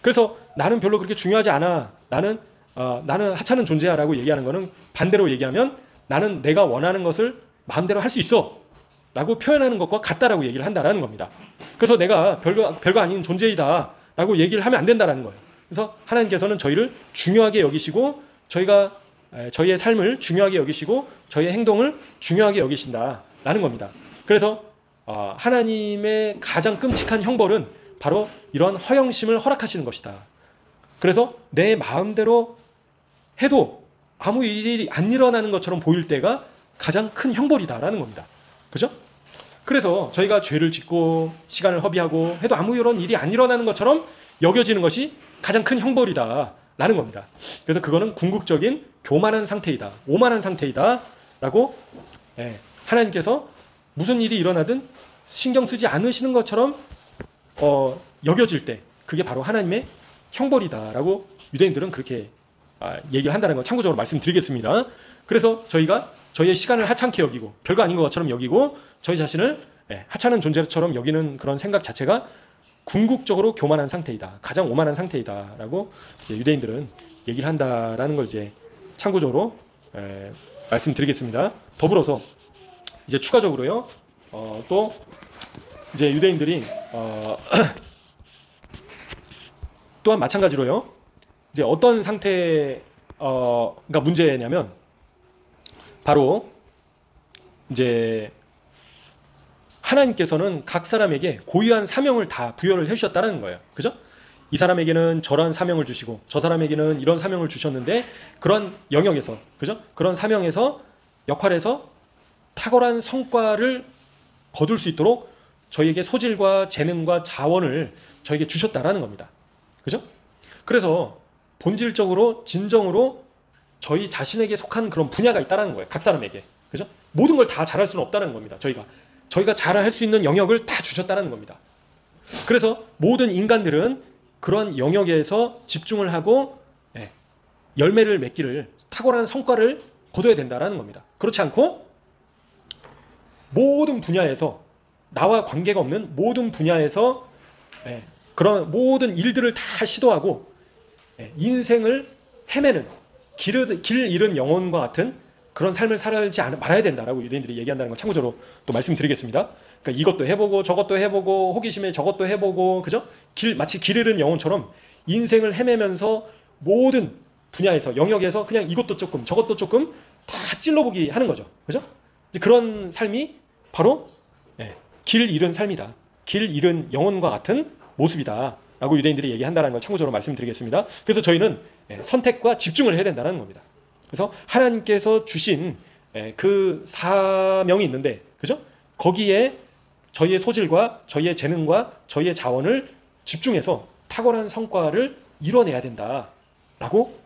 그래서 나는 별로 그렇게 중요하지 않아, 나는 하찮은 존재야 라고 얘기하는 것은 반대로 얘기하면 나는 내가 원하는 것을 마음대로 할 수 있어 라고 표현하는 것과 같다라고 얘기를 한다라는 겁니다. 그래서 내가 별거 아닌 존재이다 라고 얘기를 하면 안 된다라는 거예요. 그래서 하나님께서는 저희를 중요하게 여기시고, 저희가 저희의 삶을 중요하게 여기시고 저희의 행동을 중요하게 여기신다라는 겁니다. 그래서 하나님의 가장 끔찍한 형벌은 바로 이러한 허영심을 허락하시는 것이다. 그래서 내 마음대로 해도 아무 일이 안 일어나는 것처럼 보일 때가 가장 큰 형벌이다라는 겁니다. 그죠? 그래서 저희가 죄를 짓고 시간을 허비하고 해도 아무 이런 일이 안 일어나는 것처럼 여겨지는 것이 가장 큰 형벌이다라는 겁니다. 그래서 그거는 궁극적인 교만한 상태이다, 오만한 상태이다 라고 하나님께서 무슨 일이 일어나든 신경 쓰지 않으시는 것처럼 여겨질 때, 그게 바로 하나님의 형벌이다라고 유대인들은 그렇게 얘기를 한다는 거 참고적으로 말씀드리겠습니다. 그래서 저희가 저희의 시간을 하찮게 여기고 별거 아닌 것처럼 여기고 저희 자신을 하찮은 존재처럼 여기는 그런 생각 자체가 궁극적으로 교만한 상태이다, 가장 오만한 상태이다라고 유대인들은 얘기를 한다라는 걸 이제 참고적으로 말씀드리겠습니다. 더불어서 이제 추가적으로요, 또 이제 유대인들이 또한 마찬가지로요, 이제 어떤 상태가 문제냐면 바로 이제 하나님께서는 각 사람에게 고유한 사명을 다 부여를 해주셨다는 거예요. 그죠? 이 사람에게는 저런 사명을 주시고 저 사람에게는 이런 사명을 주셨는데, 그런 영역에서, 그죠? 그런 사명에서, 역할에서 탁월한 성과를 거둘 수 있도록 저희에게 소질과 재능과 자원을 저에게 주셨다라는 겁니다. 그죠? 그래서 본질적으로 진정으로 저희 자신에게 속한 그런 분야가 있다는 거예요. 각 사람에게. 그죠? 모든 걸 다 잘할 수는 없다는 겁니다. 저희가 잘할 수 있는 영역을 다 주셨다는 겁니다. 그래서 모든 인간들은 그런 영역에서 집중을 하고 열매를 맺기를, 탁월한 성과를 거둬야 된다는 겁니다. 그렇지 않고 모든 분야에서, 나와 관계가 없는 모든 분야에서 그런 모든 일들을 다 시도하고 인생을 헤매는, 길 잃은 영혼과 같은 그런 삶을 살지 말아야 된다라고 유대인들이 얘기한다는 걸 참고적으로 또 말씀드리겠습니다. 그러니까 이것도 해보고 저것도 해보고 호기심에 저것도 해보고 그죠? 마치 길 잃은 영혼처럼 인생을 헤매면서 모든 분야에서 영역에서 그냥 이것도 조금 저것도 조금 다 찔러보기 하는 거죠. 그죠? 이제 그런 삶이 바로 길 잃은 삶이다. 길 잃은 영혼과 같은 모습이다. 라고 유대인들이 얘기한다는 걸 참고적으로 말씀드리겠습니다. 그래서 저희는 선택과 집중을 해야 된다는 겁니다. 그래서 하나님께서 주신 그 사명이 있는데, 그죠? 거기에 저희의 소질과 저희의 재능과 저희의 자원을 집중해서 탁월한 성과를 이뤄내야 된다라고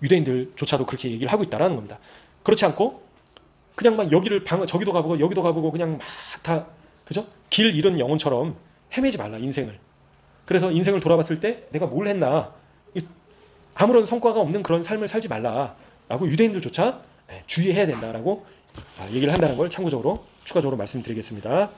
유대인들조차도 그렇게 얘기를 하고 있다는 겁니다. 그렇지 않고 그냥 막 저기도 가보고 여기도 가보고 그냥 막 다 그죠? 길 잃은 영혼처럼 헤매지 말라 인생을. 그래서 인생을 돌아봤을 때 내가 뭘 했나, 아무런 성과가 없는 그런 삶을 살지 말라라고 유대인들조차 주의해야 된다라고 얘기를 한다는 걸 참고적으로 추가적으로 말씀드리겠습니다.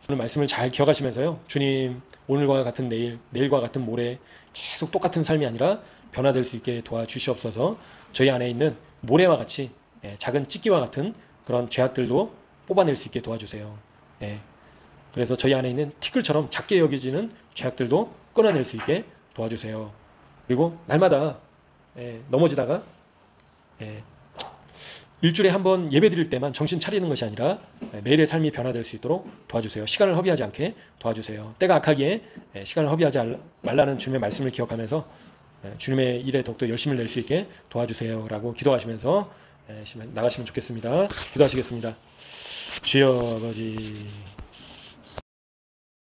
오늘 말씀을 잘 기억하시면서요, 주님 오늘과 같은 내일, 내일과 같은 모레 계속 똑같은 삶이 아니라 변화될 수 있게 도와주시옵소서. 저희 안에 있는 모래와 같이 작은 찢기와 같은 그런 죄악들도 뽑아낼 수 있게 도와주세요. 그래서 저희 안에 있는 티끌처럼 작게 여겨지는 죄악들도 끊어낼 수 있게 도와주세요. 그리고 날마다 넘어지다가 일주일에 한 번 예배 드릴 때만 정신 차리는 것이 아니라 매일의 삶이 변화될 수 있도록 도와주세요. 시간을 허비하지 않게 도와주세요. 때가 악하기에 시간을 허비하지 말라는 주님의 말씀을 기억하면서 주님의 일에 더욱더 열심을 낼 수 있게 도와주세요 라고 기도하시면서 나가시면 좋겠습니다. 기도하시겠습니다. 주여 아버지,